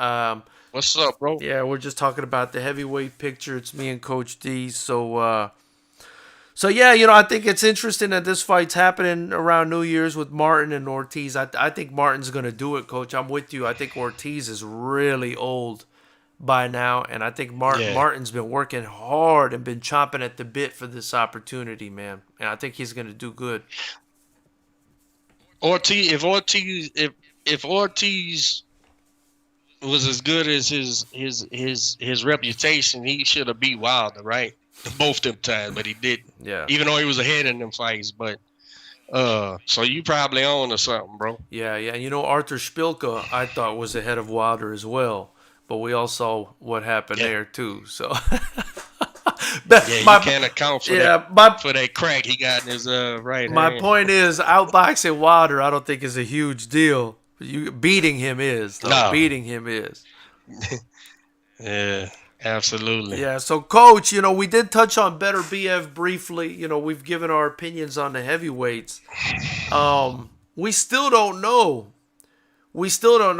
What's up, bro? Yeah, we're just talking about the heavyweight picture. It's me and Coach D. So yeah, I think it's interesting that this fight's happening around New Year's with Martin and Ortiz. I think Martin's going to do it, Coach. I'm with you. I think Ortiz is really old by now, and I think Martin's been working hard and been chomping at the bit for this opportunity, man. And I think he's going to do good. If Ortiz was as good as his reputation, he should have beat Wilder, right? Both them times, but he didn't. Yeah. Even though he was ahead in them fights, but so you probably own or something, bro. Yeah. And Arthur Szpilka, I thought was ahead of Wilder as well, but we all saw what happened there too. So you can't account for that crack he got in his right hand. My point is, outboxing Wilder, I don't think is a huge deal. Beating him is. No. Beating him is. Yeah. Absolutely. Yeah, so Coach, we did touch on Better BF briefly. We've given our opinions on the heavyweights. We still don't know. What's going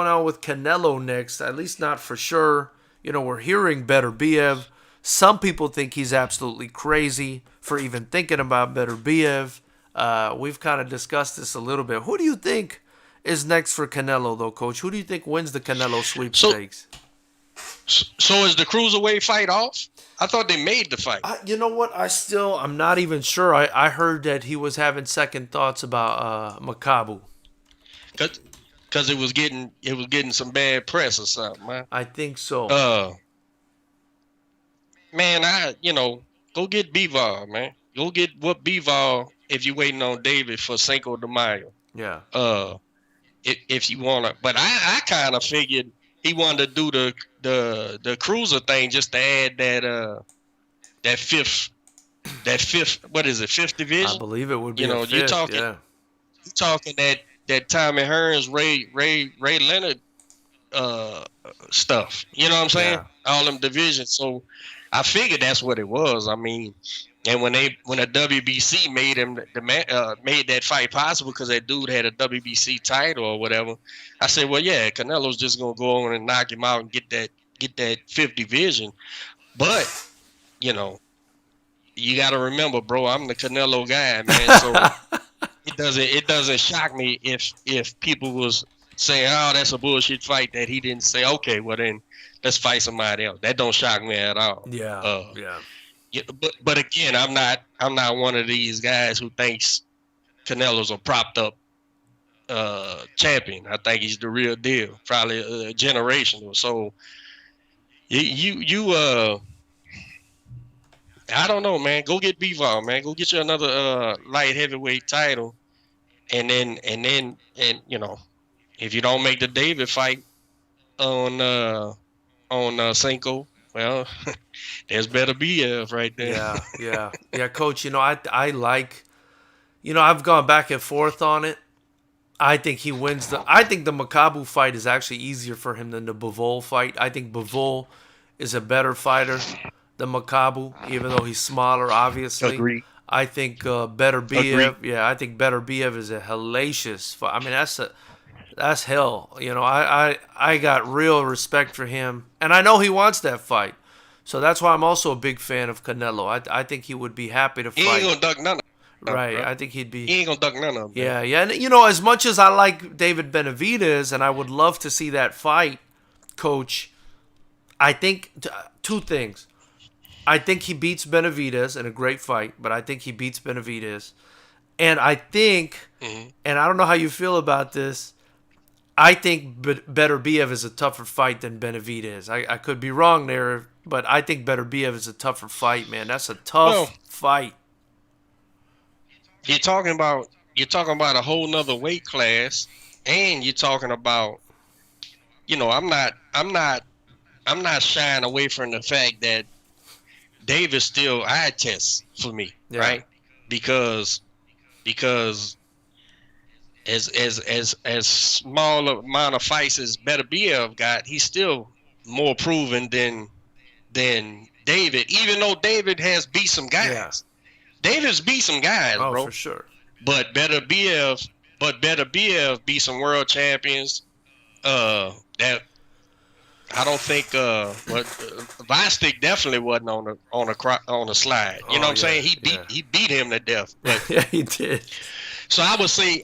on with Canelo next, at least not for sure. We're hearing Better BF. Some people think he's absolutely crazy for even thinking about Better BF. We've kind of discussed this a little bit. Who do you think is next for Canelo, though, Coach? Who do you think wins the Canelo sweepstakes? So is the cruiserweight fight off? I thought they made the fight. You know what? I'm not even sure. I heard that he was having second thoughts about Makabu. Because it was getting some bad press or something, man. I think so. Man, go get Bivol, man. Go get what Bivol if you're waiting on David for Cinco de Mayo. Yeah. If you wanna, but I kind of figured he wanted to do the cruiser thing just to add that fifth what is it, fifth division? I believe it would be. You're talking that Tommy Hearns, Ray Leonard stuff. You know what I'm saying? Yeah. All them divisions. So I figured that's what it was. I mean, and when the WBC made that fight possible because that dude had a WBC title or whatever, I said, well, yeah, Canelo's just gonna go on and knock him out and get that fifth division. But you got to remember, bro, I'm the Canelo guy, man. So it doesn't shock me if people was saying, oh, that's a bullshit fight that he didn't say. Okay, well then let's fight somebody else. That don't shock me at all. Yeah. Yeah, but again, I'm not one of these guys who thinks Canelo's a propped up champion. I think he's the real deal, probably a generational. So you I don't know, man. Go get Bivol, man. Go get you another light heavyweight title, and if you don't make the David fight on Cinco, well, there's Better BF right there. Yeah, Coach. I like. I've gone back and forth on it. I think he wins I think the Makabu fight is actually easier for him than the Bivol fight. I think Bivol is a better fighter than Makabu, even though he's smaller, obviously. Agreed. I think Better BF. Agreed. Yeah, I think Better BF is a hellacious fight. I mean, that's hell. I got real respect for him, and I know he wants that fight. So that's why I'm also a big fan of Canelo. I think he would be happy to fight. He ain't gonna duck none of them. Right, bro. I think he'd be. He ain't gonna duck none of them. Yeah. And as much as I like David Benavidez, and I would love to see that fight, Coach, I think two things. I think he beats Benavidez in a great fight, but I think he beats Benavidez. And I think, and I don't know how you feel about this, I think Better BF is a tougher fight than Benavidez. I could be wrong there, but I think Better BF is a tougher fight, man. That's a tough fight. You're talking about a whole nother weight class, and you're talking about I'm not shying away from the fact that Davis still eye tests for me, Yeah. right? Because as small amount of fights as Beterbiev got, he's still more proven than David. Even though David has beat some guys, Yeah. David's beat some guys, Oh, bro. for sure. But Beterbiev beat some world champions. That I don't think. Vistic definitely wasn't on the slide. You know what I'm saying? He beat him to death. But Yeah, he did. so I would say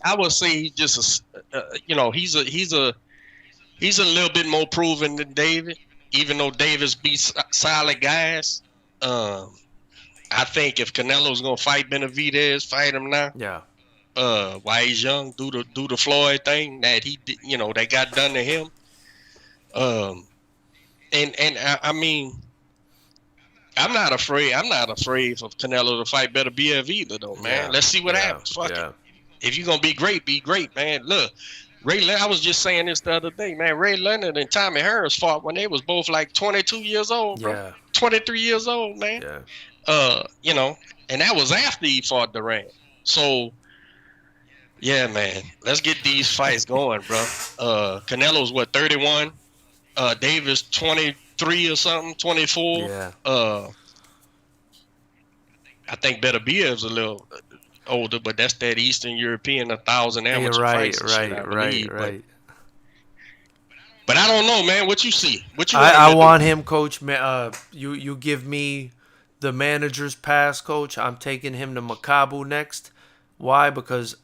he's just he's a little bit more proven than David, even though Davis beats solid guys. I think if Canelo's gonna fight Benavidez, fight him now. Yeah. While he's young, do the Floyd thing that he did, that got done to him. And I mean, I'm not afraid of Canelo to fight Beterbiev either, though, man. Yeah. Let's see what happens. Fuck it. If you're gonna be great, man. Look, I was just saying this the other day, man. Ray Leonard and Tommy Harris fought when they was both like 22 years old, bro. Yeah. 23 years old, man. Yeah. And that was after he fought Durant. So, yeah, man. Let's get these fights going, bro. Canelo's 31. Davis 23 or something, 24. Yeah. I think Beterbiev's a little older, but that's that Eastern European 1,000 amateur fights. Right. But I don't know, man. What you see? I want him, Coach. You give me the manager's pass, Coach. I'm taking him to Makabu next. Why? Because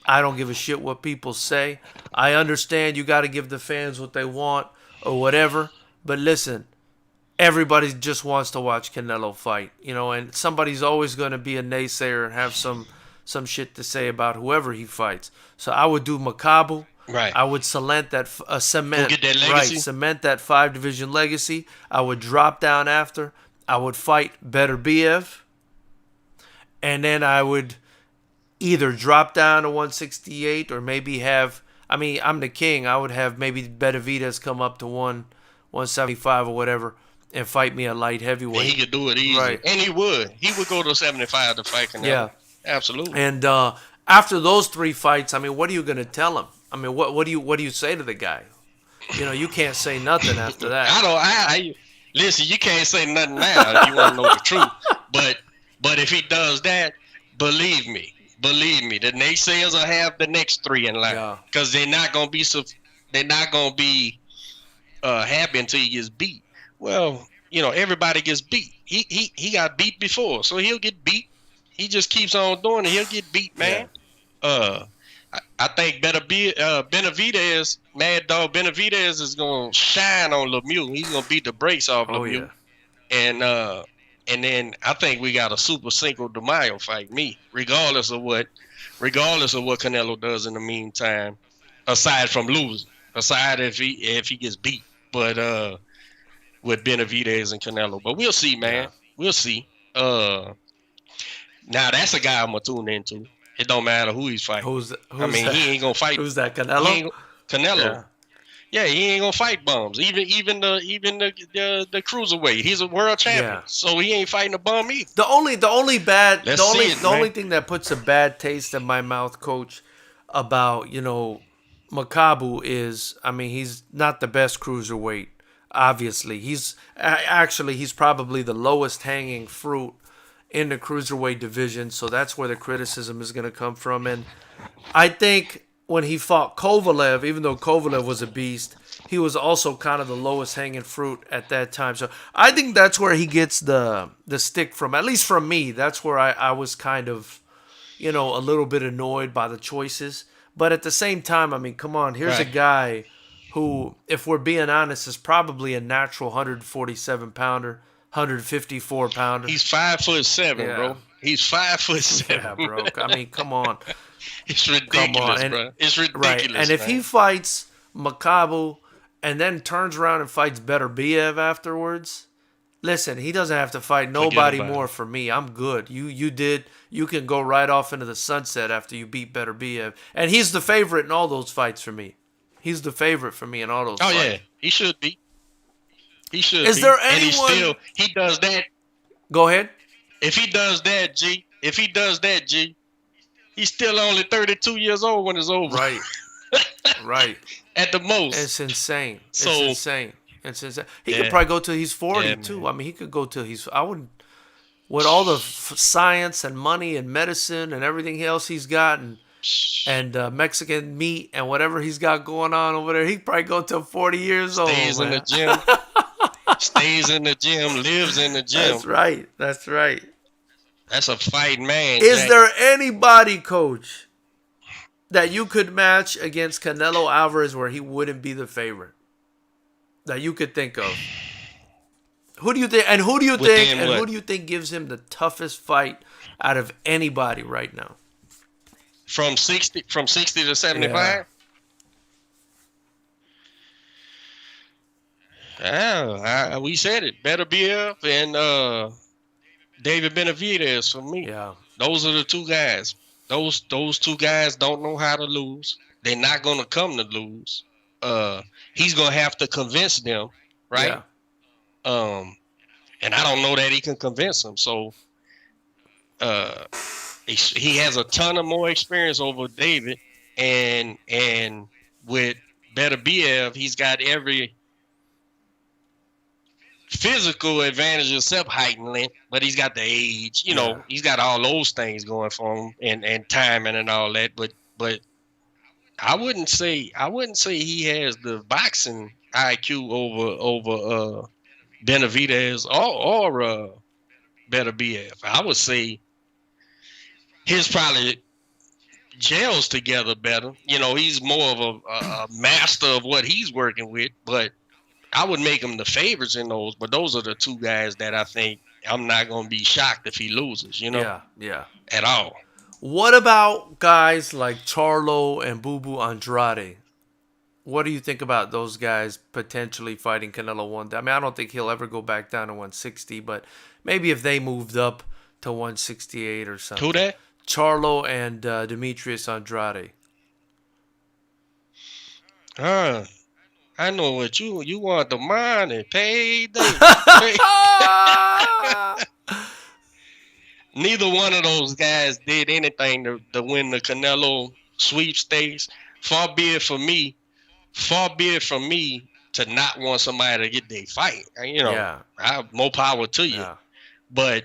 I don't give a shit what people say. I understand you got to give the fans what they want or whatever. But listen, everybody just wants to watch Canelo fight, and somebody's always going to be a naysayer and have some shit to say about whoever he fights. So I would do Makabu. Right. I would cement that Go get that legacy. Right, cement that 5-division legacy. I would drop down after. I would fight Beterbiev, and then I would either drop down to 168 or maybe have. I mean, I'm the king. I would have maybe Benavidez come up to 175 or whatever and fight me at light heavyweight. And he could do it easy. Right. And he would. He would go to 75 to fight Canelo. Yeah. Absolutely. And after those 3 fights, I mean, what are you going to tell him? I mean, what do you say to the guy? You can't say nothing after that. I listen, you can't say nothing now if you want to know the truth. But if he does that, believe me, the naysayers will have the next 3 in line because they're not gonna be happy until he gets beat. Well, everybody gets beat. He got beat before, so he'll get beat. He just keeps on doing it. He'll get beat, man. Yeah. I think Benavidez, Mad Dog Benavidez, is gonna shine on Lemieux. He's gonna beat the brakes off Lemieux. Yeah. And then I think we got a Super Cinco de Mayo fight, regardless of what Canelo does in the meantime, aside from losing, if he gets beat. But with Benavidez and Canelo. But we'll see, man. Yeah. We'll see. Now that's a guy I'm gonna tune into. It don't matter who he's fighting. Who's I mean, that? He ain't gonna fight. Who's that? Canelo. Canelo. Yeah, he ain't gonna fight bums. Even the cruiserweight. He's a world champion, so he ain't fighting a bum either. The only thing that puts a bad taste in my mouth, Coach, about Makabu is, I mean, he's not the best cruiserweight. Obviously, he's probably the lowest hanging fruit in the cruiserweight division, so that's where the criticism is going to come from. And I think when he fought Kovalev, even though Kovalev was a beast, he was also kind of the lowest hanging fruit at that time. So I think that's where he gets the stick from, at least from me. That's where I was kind of, a little bit annoyed by the choices. But at the same time, I mean, come on, here's a guy who, if we're being honest, is probably a natural 147-pounder. 154-pounder. He's 5'7", bro. He's 5'7". Yeah, bro. I mean, come on. It's ridiculous, bro. It's ridiculous. Right. And if he fights Makabu and then turns around and fights Beterbiev afterwards, listen, he doesn't have to fight nobody more for me. I'm good. You can go right off into the sunset after you beat Beterbiev. And he's the favorite in all those fights for me. He's the favorite for me in all those Oh fights. yeah, he should be. He should Is be. there And anyone? he does that. Go ahead. If he does that, G, he's still only 32 years old when it's over. Right. Right. At the most. It's insane. So, It's insane. It's insane. He could yeah. probably go till he's 40 Yeah, too. man. I mean, he could go till he's. I wouldn't. With all the science and money and medicine and everything else he's got, and Mexican meat and whatever he's got going on over there, he'd probably go till 40 years old. Stays in Man. the gym. Stays in the gym. Lives in the gym. That's right. That's right. That's a fighting man. Is Jack. there anybody, Coach, that you could match against Canelo Alvarez where he wouldn't be the favorite? That you could think of? Who do you think? And who do you think? And who do you think gives him the toughest fight out of anybody right now? From 60 to 75? Yeah, we said it. Better BF and David Benavidez for me. Yeah. Those are the two guys. Those two guys don't know how to lose. They're not gonna come to lose. He's gonna have to convince them, right? Yeah. And I don't know that he can convince them. So he has a ton of more experience over David, and with Better BF, he's got every physical advantage except height and length, but he's got the age. You know, he's got all those things going for him, and timing and all that. But I wouldn't say he has the boxing IQ over Benavidez or Better BF. I would say his probably gels together better. You know, he's more of a master of what he's working with, but I would make him the favorites in those. But those are the two guys that I think I'm not going to be shocked if he loses, you know? Yeah. At all. What about guys like Charlo and Boo Boo Andrade? What do you think about those guys potentially fighting Canelo one day? I mean, I don't think he'll ever go back down to 160, but maybe if they moved up to 168 or something. Who that? Charlo and Demetrius Andrade. I know what you want, the money, payday. Neither one of those guys did anything to win the Canelo sweepstakes. Far be it from me to not want somebody to get their fight. You know, I have more power to you. Yeah. But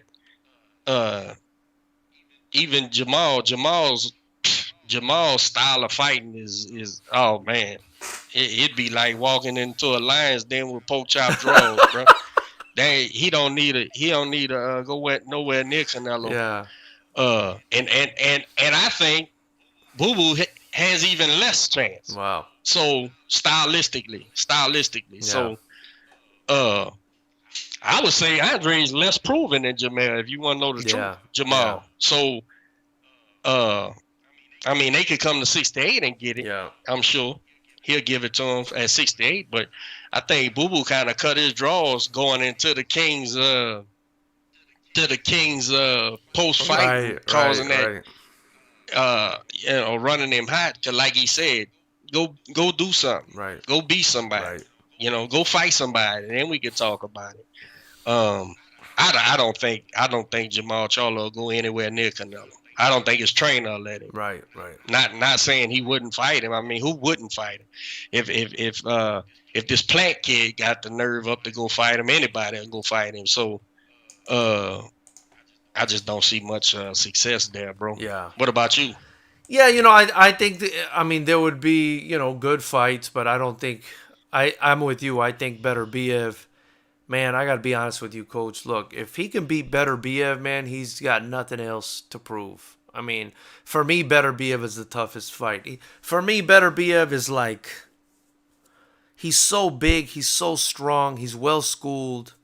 even Jamal's style of fighting is oh man, it'd be like walking into a lion's den with pork chop drawers, bro. He don't need to go nowhere near Canelo. Yeah. And I think Boo Boo has even less chance. Wow. So stylistically. Yeah. So I would say Andre's less proven than Jamal, if you want to know the truth. Jamal. Yeah. So I mean, they could come to 68 and get it. Yeah. I'm sure he'll give it to him at 68, but I think Boo Boo kind of cut his draws going into the King's post fight, causing that running him hot. Cause like he said, go do something. Right. Go be somebody. Right. You know, go fight somebody, and then we can talk about it. I don't think Jamal Charlo will go anywhere near Canelo. I don't think his trainer will let him. Right. Not saying he wouldn't fight him. I mean, who wouldn't fight him? If this Plant kid got the nerve up to go fight him, anybody will go fight him. So, I just don't see much success there, bro. Yeah. What about you? Yeah, I think there would be, good fights, but I don't think I'm with you. I think Better Biev, man, I got to be honest with you, Coach. Look, if he can beat Better Biev, man, he's got nothing else to prove. I mean, for me, Better Biev is the toughest fight. For me, Better Biev is like, he's so big, he's so strong, he's well-schooled.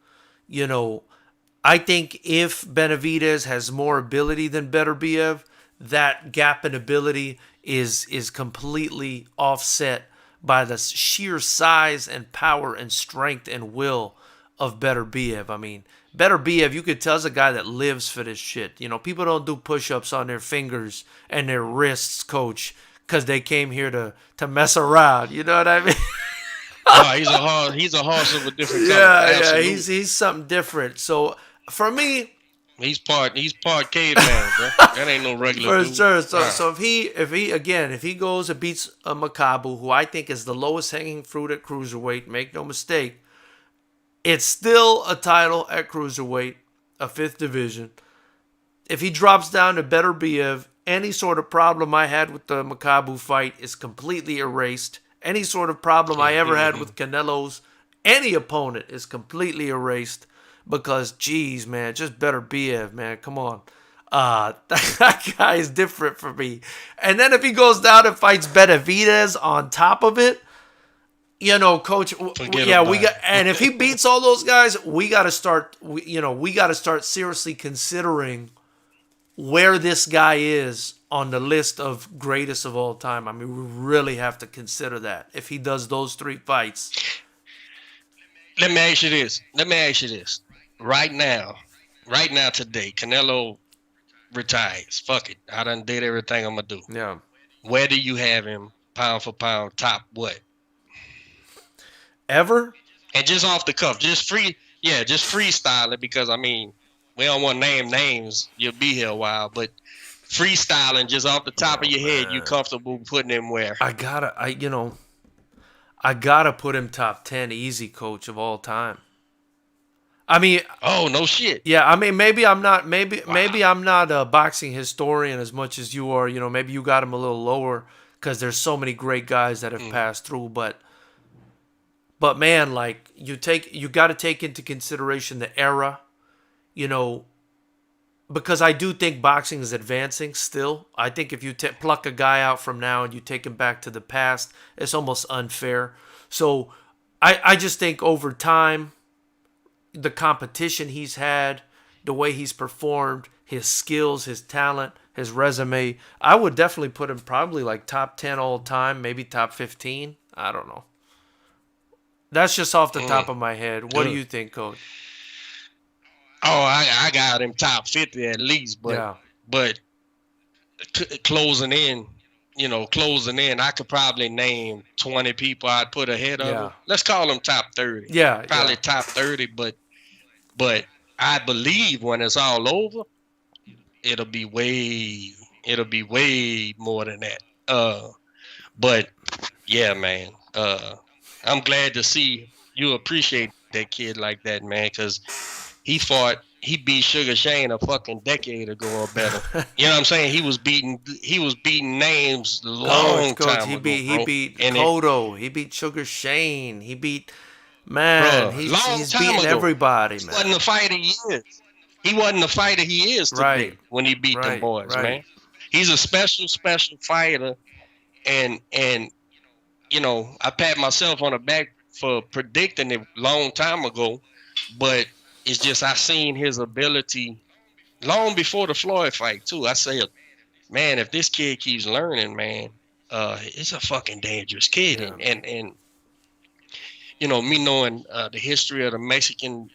I think if Benavidez has more ability than Better Biev, that gap in ability is completely offset by the sheer size and power and strength and will of Better Biev. I mean, Better Biev, you could tell, is a guy that lives for this shit. People don't do push-ups on their fingers and their wrists, Coach, because they came here to mess around. You know what I mean? No, he's a horse of a different color. Yeah, Absolutely. he's something different. So for me, He's part caveman, bro. That ain't no regular for dude. sure. So Nah. so if he goes and beats a Makabu, who I think is the lowest hanging fruit at cruiserweight, make no mistake, it's still a title at cruiserweight, a fifth division. If he drops down to Beterbiev, any sort of problem I had with the Makabu fight is completely erased. Any sort of problem I ever had with Canelo's any opponent is completely erased because, geez, man, just Beterbiev, man, come on. That guy is different for me. And then if he goes down and fights Benavidez on top of it, you know, coach, and if he beats all those guys, we got to start seriously considering where this guy is on the list of greatest of all time. I mean, we really have to consider that if he does those 3 fights. Let me ask you this. Right now, today, Canelo retires. Fuck it. I done did everything I'm going to do. Yeah. Where do you have him pound for pound, top what? Ever? And just off the cuff, just freestyle it, because, I mean, we don't want to name names. You'll be here a while, but freestyling just off the top of your head, you comfortable putting him where? I gotta put him top 10 easy, coach, of all time. I mean, oh no shit. Yeah, I mean, maybe I'm not a boxing historian as much as you are. You know, maybe you got him a little lower because there's so many great guys that have passed through. But man, like you got to take into consideration the era. You know, because I do think boxing is advancing still. I think if you pluck a guy out from now and you take him back to the past, it's almost unfair. So I just think over time, the competition he's had, the way he's performed, his skills, his talent, his resume, I would definitely put him probably like top 10 all time, maybe top 15. I don't know. That's just off the top of my head. What do you think, Coach? Oh, I got him top 50 at least, but closing in, I could probably name 20 people I'd put ahead of him. Let's call him top 30. Probably top 30, but I believe when it's all over, it'll be way more than that. But yeah, man, I'm glad to see you appreciate that kid like that, man, because he beat Sugar Shane a fucking decade ago or better. You know what I'm saying? He was beating names long time ago. He beat Cotto. He beat Sugar Shane. He beat he's beating everybody, man. He wasn't the fighter he is. He wasn't the fighter he is today when he beat them boys, man. He's a special fighter, and I pat myself on the back for predicting it long time ago, but it's just I seen his ability long before the Floyd fight too. I said, man, if this kid keeps learning, man, it's a fucking dangerous kid. Yeah. And me knowing the history of the Mexican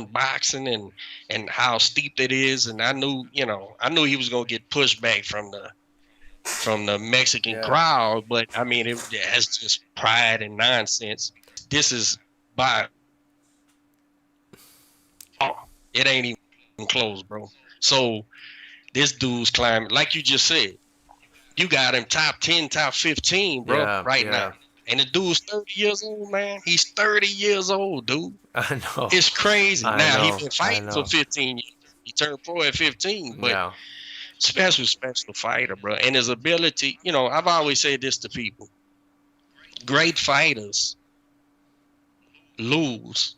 boxing and how steep it is, and I knew he was gonna get pushed back from the Mexican crowd, but I mean that's just pride and nonsense. This is it ain't even close, bro. So this dude's climbing, like you just said. You got him top 10, top 15, bro, now. And the dude's 30 years old, man. He's 30 years old, dude. I know. It's crazy. He's been fighting for 15 years. He turned pro at 15, but special fighter, bro. And his ability, I've always said this to people. Great fighters lose.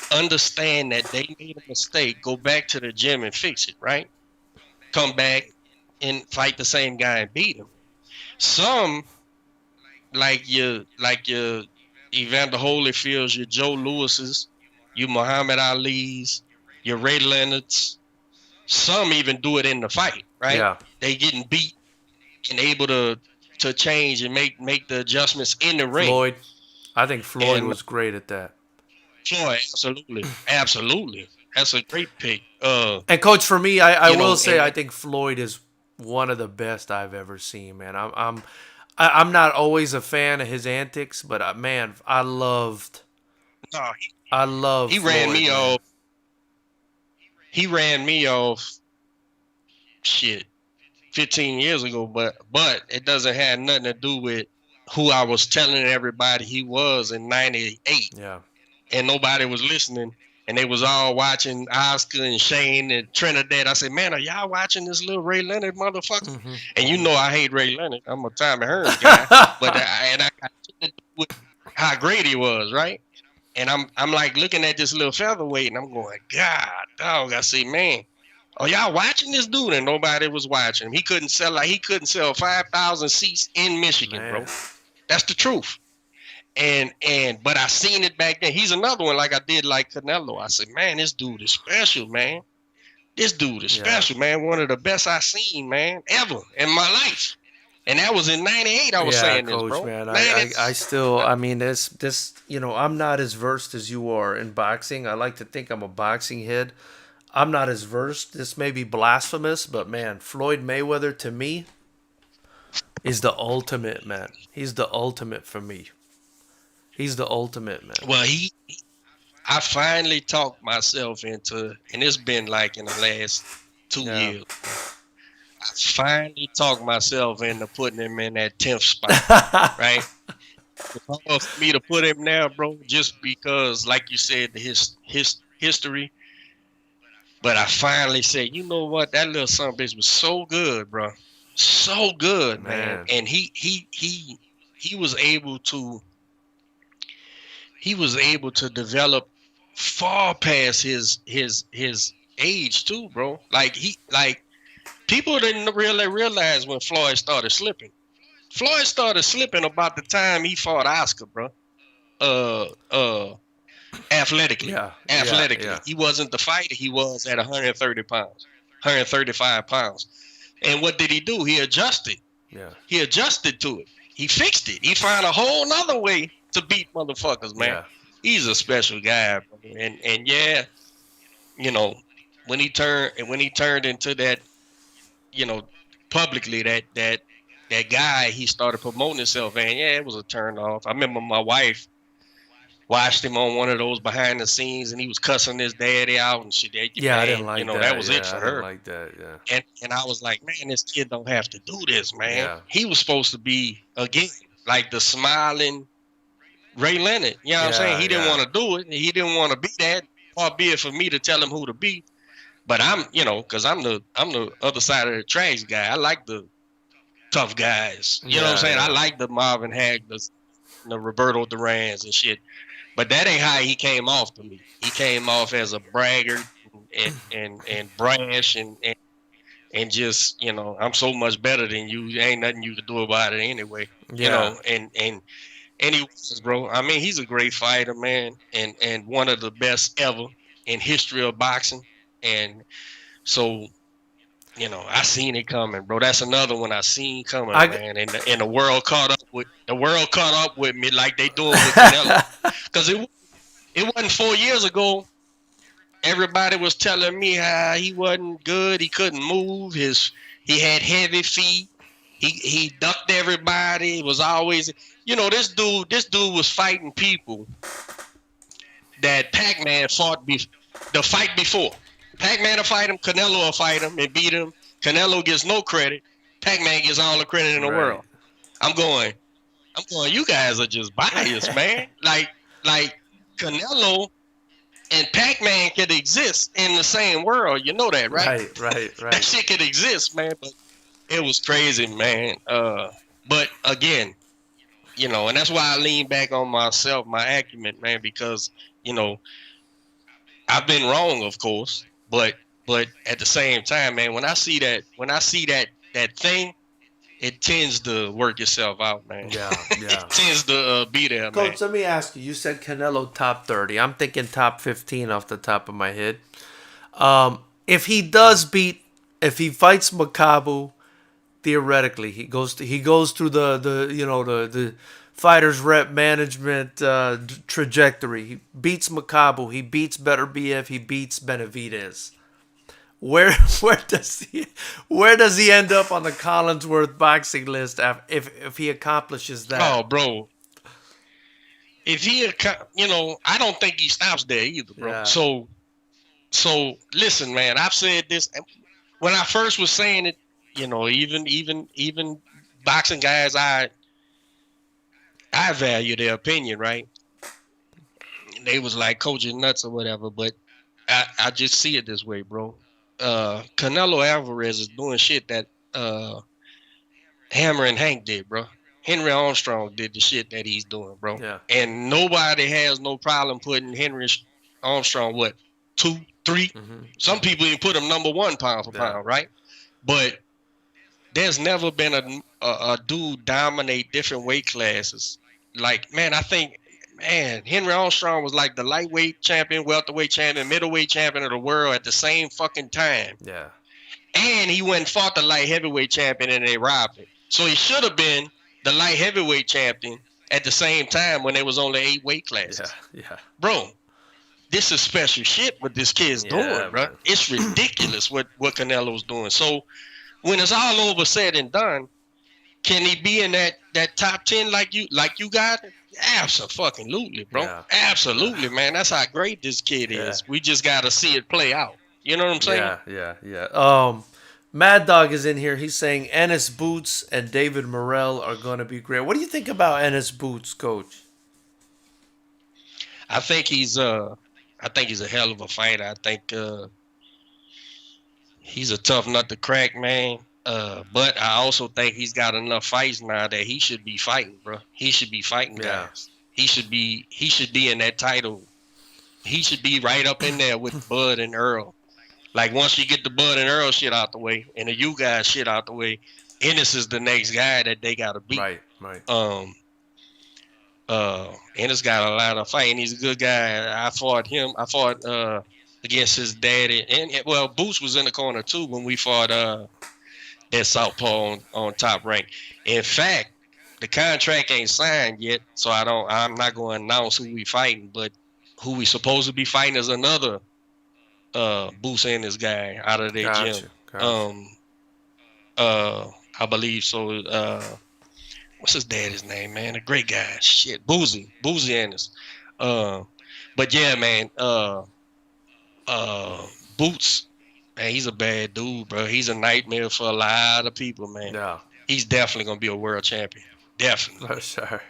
Understand that they made a mistake, go back to the gym and fix it, right? Come back and fight the same guy and beat him. Some, like your Evander Holyfields, your Joe Lewis's, your Muhammad Ali's, your Ray Leonard's, some even do it in the fight, right? Yeah. They getting beat and able to change and make the adjustments in the ring. I think Floyd was great at that. Floyd, absolutely. That's a great pick. And coach, for me, I will say I think Floyd is one of the best I've ever seen, man. I'm not always a fan of his antics, but man, No, I love he ran Floyd, me man. off. He ran me off. Shit, 15 years ago, but it doesn't have nothing to do with who I was telling everybody he was in '98, Yeah. and nobody was listening, and they was all watching Oscar and Shane and Trinidad. I said, man, are y'all watching this little Ray Leonard motherfucker? Mm-hmm. And you know I hate Ray Leonard. I'm a Tommy Hearns guy, but I got to do with how great he was, right? And I'm like looking at this little featherweight, and I'm going, God, dog. I say, man, are y'all watching this dude? And nobody was watching him. He couldn't sell 5,000 seats in Michigan, Man. bro. That's the truth. But I seen it back then. He's another one like I did like Canelo. I said, man, this dude is special, man. This dude is Yeah. special, man. One of the best I seen, man, ever in my life. And that was in '98. I was Yeah, saying this, coach, bro. man. Man, I still, I mean, this, I'm not as versed as you are in boxing. I like to think I'm a boxing head. I'm not as versed. This may be blasphemous, but man, Floyd Mayweather to me is the ultimate, man. He's the ultimate for me. He's the ultimate, man. well, I finally talked myself into, and it's been like in the last 2 Yeah. years. I finally talked myself into putting him in that 10th spot, right? It's hard for me to put him there, bro, just because, like you said, his history. But I finally said, you know what? That little son of a bitch was so good, bro. So good, man. And he was able to develop far past his age too, bro. Like people didn't really realize when Floyd started slipping. Floyd started slipping about the time he fought Oscar, bro. Uh Athletically. Yeah. Athletically. Yeah. He wasn't the fighter he was at 130 pounds, 135 pounds. And what did he do? He adjusted. Yeah. He adjusted to it. He fixed it. He found a whole nother way to beat motherfuckers, man. Yeah. He's a special guy, bro. And yeah, you know, when he turned into that, you know, publicly that guy, he started promoting himself, and yeah, it was a turn off. I remember my wife watched him on one of those behind the scenes, and he was cussing his daddy out and shit. Yeah, I didn't Man, like you know, that. that was Yeah, it for I didn't her. like that. Yeah. And I was like, man, this kid don't have to do this, man. Yeah. He was supposed to be again like the smiling Ray Leonard. You know what I'm saying? He didn't want to do it. He didn't want to be that. Far be it for me to tell him who to be. But I'm, you know, because I'm the other side of the tracks guy. I like the tough guys. You know what I'm saying? I like the Marvin Hagler's, the Roberto Duran's and shit. But that ain't how he came off to me. He came off as a braggart and brash and just, you know, I'm so much better than you. There ain't nothing you can do about it anyway. Yeah. You know, and he was, bro. I mean, he's a great fighter, man, and one of the best ever in history of boxing. And so, you know, I seen it coming, bro. That's another one I seen coming, man. And the world caught up with me like they doing with Canelo. Because it wasn't 4 years ago. Everybody was telling me how he wasn't good. He couldn't move. He had heavy feet. He ducked everybody. It was always, you know, this dude was fighting people that Pac-Man fought the fight before. Pac-Man will fight him, Canelo will fight him and beat him. Canelo gets no credit. Pac-Man gets all the credit in the world. I'm going, you guys are just biased, man. Like Canelo and Pac-Man could exist in the same world. You know that, right? Right. That shit could exist, man. But it was crazy, man. But again, you know, and that's why I lean back on myself, my acumen, man, because, you know, I've been wrong, of course, but at the same time, man, when I see that thing, it tends to work itself out, man. Yeah. It tends to be there, man. Coach, let me ask you. You said Canelo top 30. I'm thinking top 15 off the top of my head. If he fights Makabu, theoretically, he goes through the FightersRep management trajectory. He beats Makabu. He beats Better BF. He beats Benavidez. Where where does he end up on the Collinsworth boxing list if he accomplishes Oh, that? bro. If he, I don't think he stops there either, bro. Yeah. So listen, man. I've said this when I first was saying it. Even boxing guys, I value their opinion, right? They was like coaching nuts or whatever, but I just see it this way, bro. Canelo Alvarez is doing shit that Hammer and Hank did, bro. Henry Armstrong did the shit that he's doing, bro. Yeah. And nobody has no problem putting Henry Armstrong, what, 2, 3? Mm-hmm. Some people even put him number 1 pound for pound, right? But there's never been a dude dominate different weight classes. Like, man, I think, Henry Armstrong was like the lightweight champion, welterweight champion, middleweight champion of the world at the same fucking time. Yeah. And he went and fought the light heavyweight champion and they robbed him. So he should have been the light heavyweight champion at the same time when there was only 8 weight classes. Yeah. Bro, this is special shit what this kid's doing, bro. Man. It's ridiculous what Canelo's doing. So when it's all over said and done, can he be in that top 10 like you got? Absolutely, bro. Yeah. Absolutely, man. That's how great this kid is. We just gotta see it play out. You know what I'm saying? Yeah. Mad Dog is in here. He's saying Ennis Boots and David Morrell are going to be great. What do you think about Ennis Boots, Coach? I think he's a hell of a fighter. I think he's a tough nut to crack, man. But I also think he's got enough fights now that he should be fighting, bro. He should be fighting guys. He should be in that title. He should be right up in there with Bud and Earl. Like once you get the Bud and Earl shit out the way and the you guys shit out the way, Ennis is the next guy that they gotta beat. Right. Ennis got a lot of fighting. He's a good guy. I fought against his daddy, and Boots was in the corner too when we fought that Southpaw on Top Rank. In fact, the contract ain't signed yet, so I'm not going to announce who we fighting, but who we supposed to be fighting is another Boots and this guy out of their gym. I believe so. What's his daddy's name, man? A great guy. Shit, Boozy Ennis. But yeah, man. Boots, man, he's a bad dude, bro. He's a nightmare for a lot of people, man. Yeah. He's definitely gonna be a world champion. Definitely.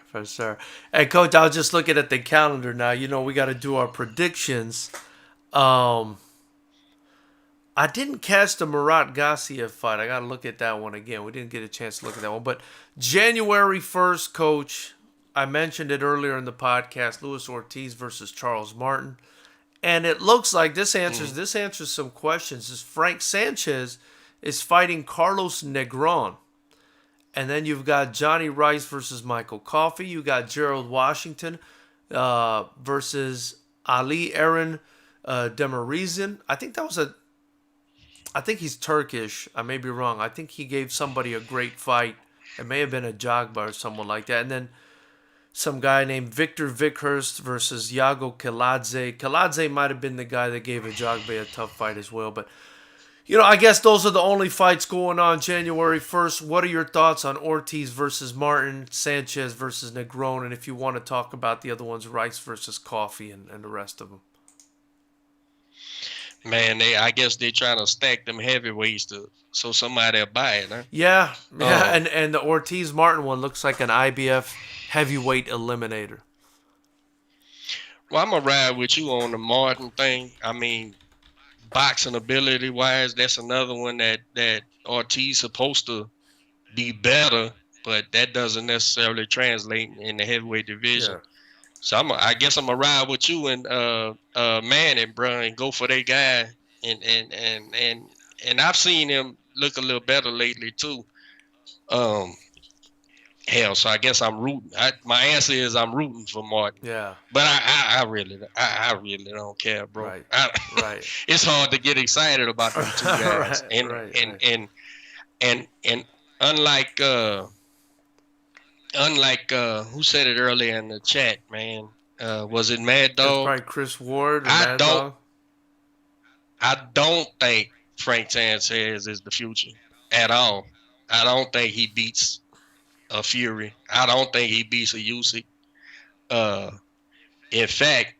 For sure. Hey, Coach, I was just looking at the calendar now. You know, we got to do our predictions. I didn't catch the Murat Gassiev fight. I got to look at that one again. We didn't get a chance to look at that one. But January 1st, Coach, I mentioned it earlier in the podcast, Luis Ortiz versus Charles Martin. And it looks like this answers some questions. This Frank Sanchez is fighting Carlos Negron. And then you've got Johnny Rice versus Michael Coffey. You got Gerald Washington versus Ali Aaron Demirizin. I think he's Turkish. I may be wrong. I think he gave somebody a great fight. It may have been a Jagba or someone like that. And then some guy named Victor Vickhurst versus Yago Kaladze. Kaladze might have been the guy that gave a Jagba a tough fight as well. But, you know, I guess those are the only fights going on January 1st. What are your thoughts on Ortiz versus Martin, Sanchez versus Negron? And if you want to talk about the other ones, Rice versus Coffey and the rest of them. Man, I guess they're trying to stack them heavyweights so somebody will buy it, huh? Yeah. And the Ortiz Martin one looks like an IBF heavyweight eliminator. Well, I'm gonna ride with you on the Martin thing. I mean, boxing ability wise, that's another one that Ortiz supposed to be better, but that doesn't necessarily translate in the heavyweight division. Yeah. So I guess I'm gonna ride with you and Manning, bro, and go for that guy. And I've seen him look a little better lately too. Hell, so I guess I'm rooting. My answer is I'm rooting for Martin. Yeah. But I really don't care, bro. Right. It's hard to get excited about them two guys. And unlike who said it earlier in the chat, man? Was it Mad Dog? Probably Chris Ward or Mad Dog? I don't think Frank Sanchez is the future at all. I don't think he beats a Fury. I don't think he beats a Usyk. Uh, in fact,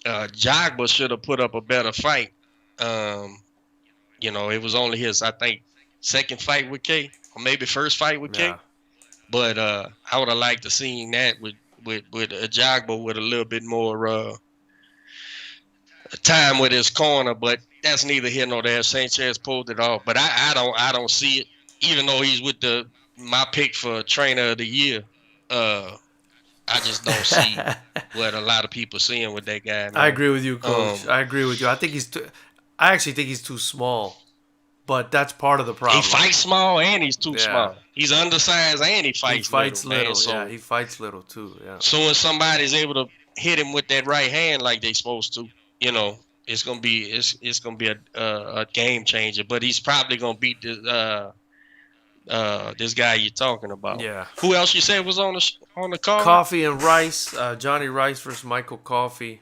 Jogba should have put up a better fight. Um, it was only his, I think, second fight with K, or maybe first fight with Yeah. K. But I would have liked to seen that with a Jogba with a little bit more time with his corner. But that's neither here nor there. Sanchez pulled it off, but I don't see it. Even though he's with my pick for trainer of the year, I just don't see what a lot of people seeing with that guy. Man. I agree with you, Coach. I agree with you. I actually think he's too small, but that's part of the problem. He fights small and he's too small. He's undersized and he fights little. Man. So, he fights little too. Yeah. So when somebody's able to hit him with that right hand like they supposed to, it's gonna be a game changer. But he's probably gonna beat this guy you're talking about. Yeah. Who else you said was on the card? Coffee and Rice. Johnny Rice versus Michael Coffee.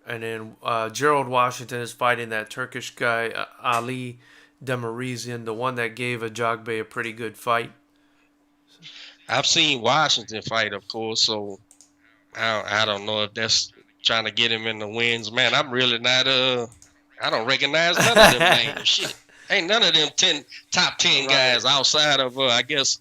And then Gerald Washington is fighting that Turkish guy, Ali Demirizian, the one that gave Ajagbe a pretty good fight. I've seen Washington fight, of course, so I don't know if that's trying to get him in the wins. Man, I'm really not I don't recognize none of them names. Shit. Ain't none of them top 10 guys outside of I guess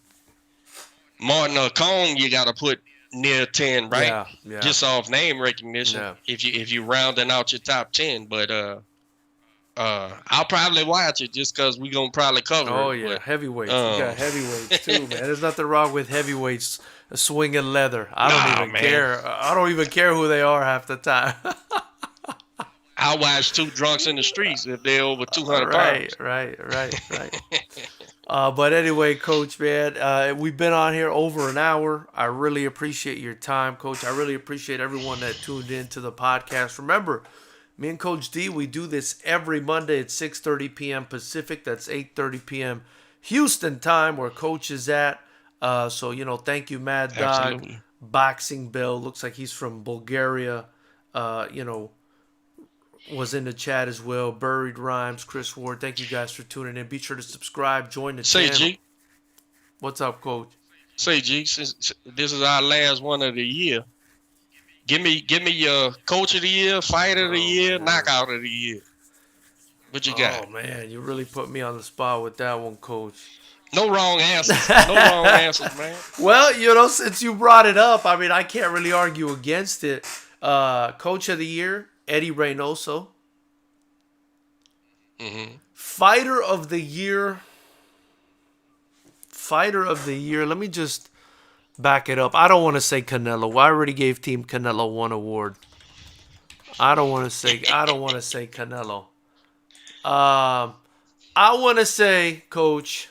Martin or Kong you gotta put near 10, right? Yeah. Just off name recognition. Yeah. If you rounding out your top 10. But I'll probably watch it just because we gonna probably cover it. Oh yeah, but, heavyweights. You got heavyweights too, man. There's nothing wrong with heavyweights swinging leather. I don't even care. I don't even care who they are half the time. I'll watch two drunks in the streets if they're over 200 pounds. Right. But anyway, Coach, man, we've been on here over an hour. I really appreciate your time, Coach. I really appreciate everyone that tuned in to the podcast. Remember, me and Coach D, we do this every Monday at 6:30 p.m. Pacific. That's 8:30 p.m. Houston time, where Coach is at. So, thank you, Mad Dog. Absolutely. Boxing Bill. Looks like he's from Bulgaria. Was in the chat as well. Buried Rhymes, Chris Ward. Thank you guys for tuning in. Be sure to subscribe, join the channel. G. What's up, Coach? Say, G, since this is our last one of the year, give me your coach of the year, fighter of the year, knockout of the year. What you got? Oh, man, you really put me on the spot with that one, Coach. No wrong answers. No wrong answers, man. Well, since you brought it up, I mean, I can't really argue against it. Coach of the year, Eddie Reynoso. Mm-hmm. Fighter of the year. Let me just back it up. I don't want to say Canelo. I already gave Team Canelo one award. I don't want to say Canelo. I want to say, Coach,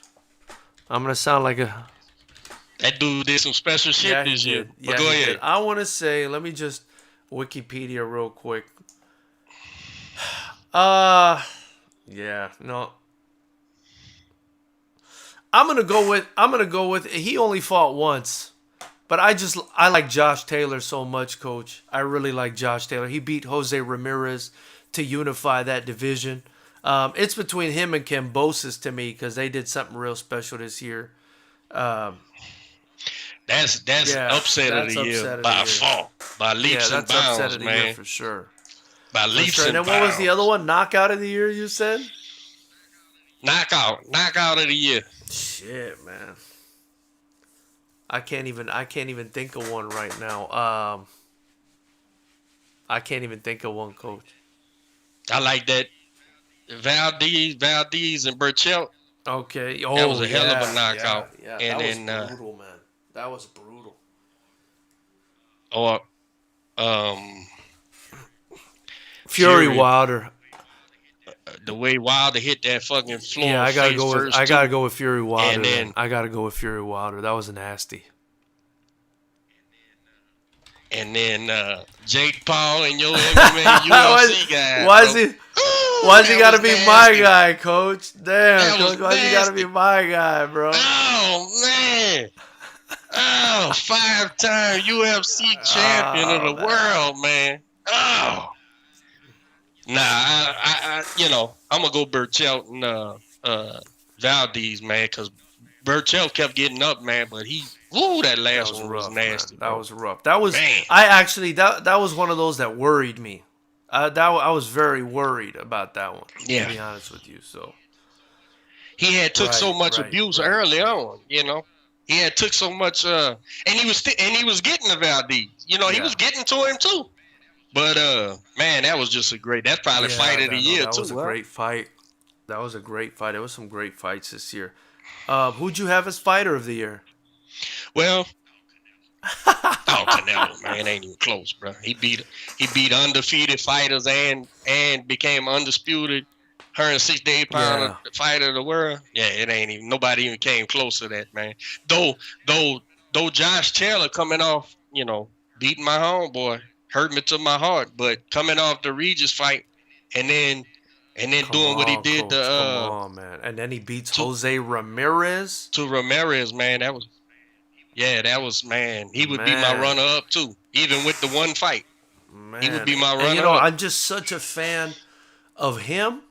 I'm going to sound like a... That dude did some special shit this year. But go ahead. I want to say, let me just Wikipedia real quick. No. I'm gonna go with he only fought once. But I like Josh Taylor so much, Coach. I really like Josh Taylor. He beat Jose Ramirez to unify that division. It's between him and Kambosos to me because they did something real special this year. That's upset of the year by far, by leaps and bounds, upset of the man. year for sure. By leaps and bounds. And then what was the other one? Knockout of the year, you said? Knockout of the year. Shit, man. I can't even think of one right now. I can't even think of one, Coach. I like that. Valdez and Burchell. Okay. That was a hell of a knockout. Yeah. And that was brutal, man. That was brutal. Or Fury Wilder. The way Wilder hit that fucking floor. Yeah, I gotta go with Fury Wilder. And then I gotta go with Fury Wilder. That was nasty. And then Jake Paul and your MMA UFC guy. Why's he gotta be my guy, Coach? Damn, Coach, why's he gotta be my guy, bro? Oh man. Oh, 5-time UFC champion of the world, man. Oh. Nah, I'm gonna go Burchell and Valdez, man, because Burchell kept getting up, man, but that That last was one was rough, man. nasty, That bro. was rough. That was Man, I actually that was one of those that worried me. I was very worried about that one, to yeah, be honest with you. So he had took so right, much right, abuse right, early right. on, He had took so much, and he was getting the Valdez, he Yeah, was getting to him too. But man, that was just that's probably fight yeah. of the No, year that was a too, huh? great fight. That was a great fight. There was some great fights this year. Who'd you have as fighter of the year? Well, oh, Canelo, man, ain't even close, bro. He beat undefeated fighters and became undisputed 168-pounder Yeah, fighter of the world. Yeah, it ain't even nobody even came close to that, man. Though though though Josh Taylor coming off, beating my homeboy hurt me to my heart, but coming off the Regis fight and then come doing what he on, did coach. Come on, man. And then he beats to Jose Ramirez. to Ramirez, man, that was, man. He would be my Man, runner up too, even with the one fight. He would man. be my And runner up. I'm just such a fan of him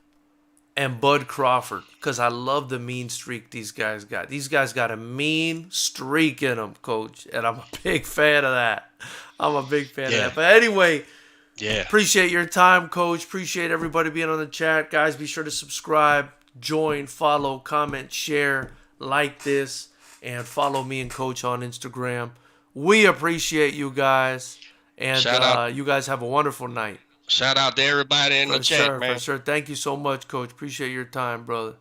and Bud Crawford because I love the mean streak these guys got. These guys got a mean streak in them, coach, and I'm a big fan of that. I'm a big fan of Yeah, that. But anyway, yeah. appreciate your time, coach. Appreciate everybody being on the chat. Guys, be sure to subscribe, join, follow, comment, share, like this, and follow me and coach on Instagram. We appreciate you guys, and Shout out, you guys have a wonderful night. shout out to everybody in the For chat, sure, for man. sure. Thank you so much, coach. Appreciate your time, brother.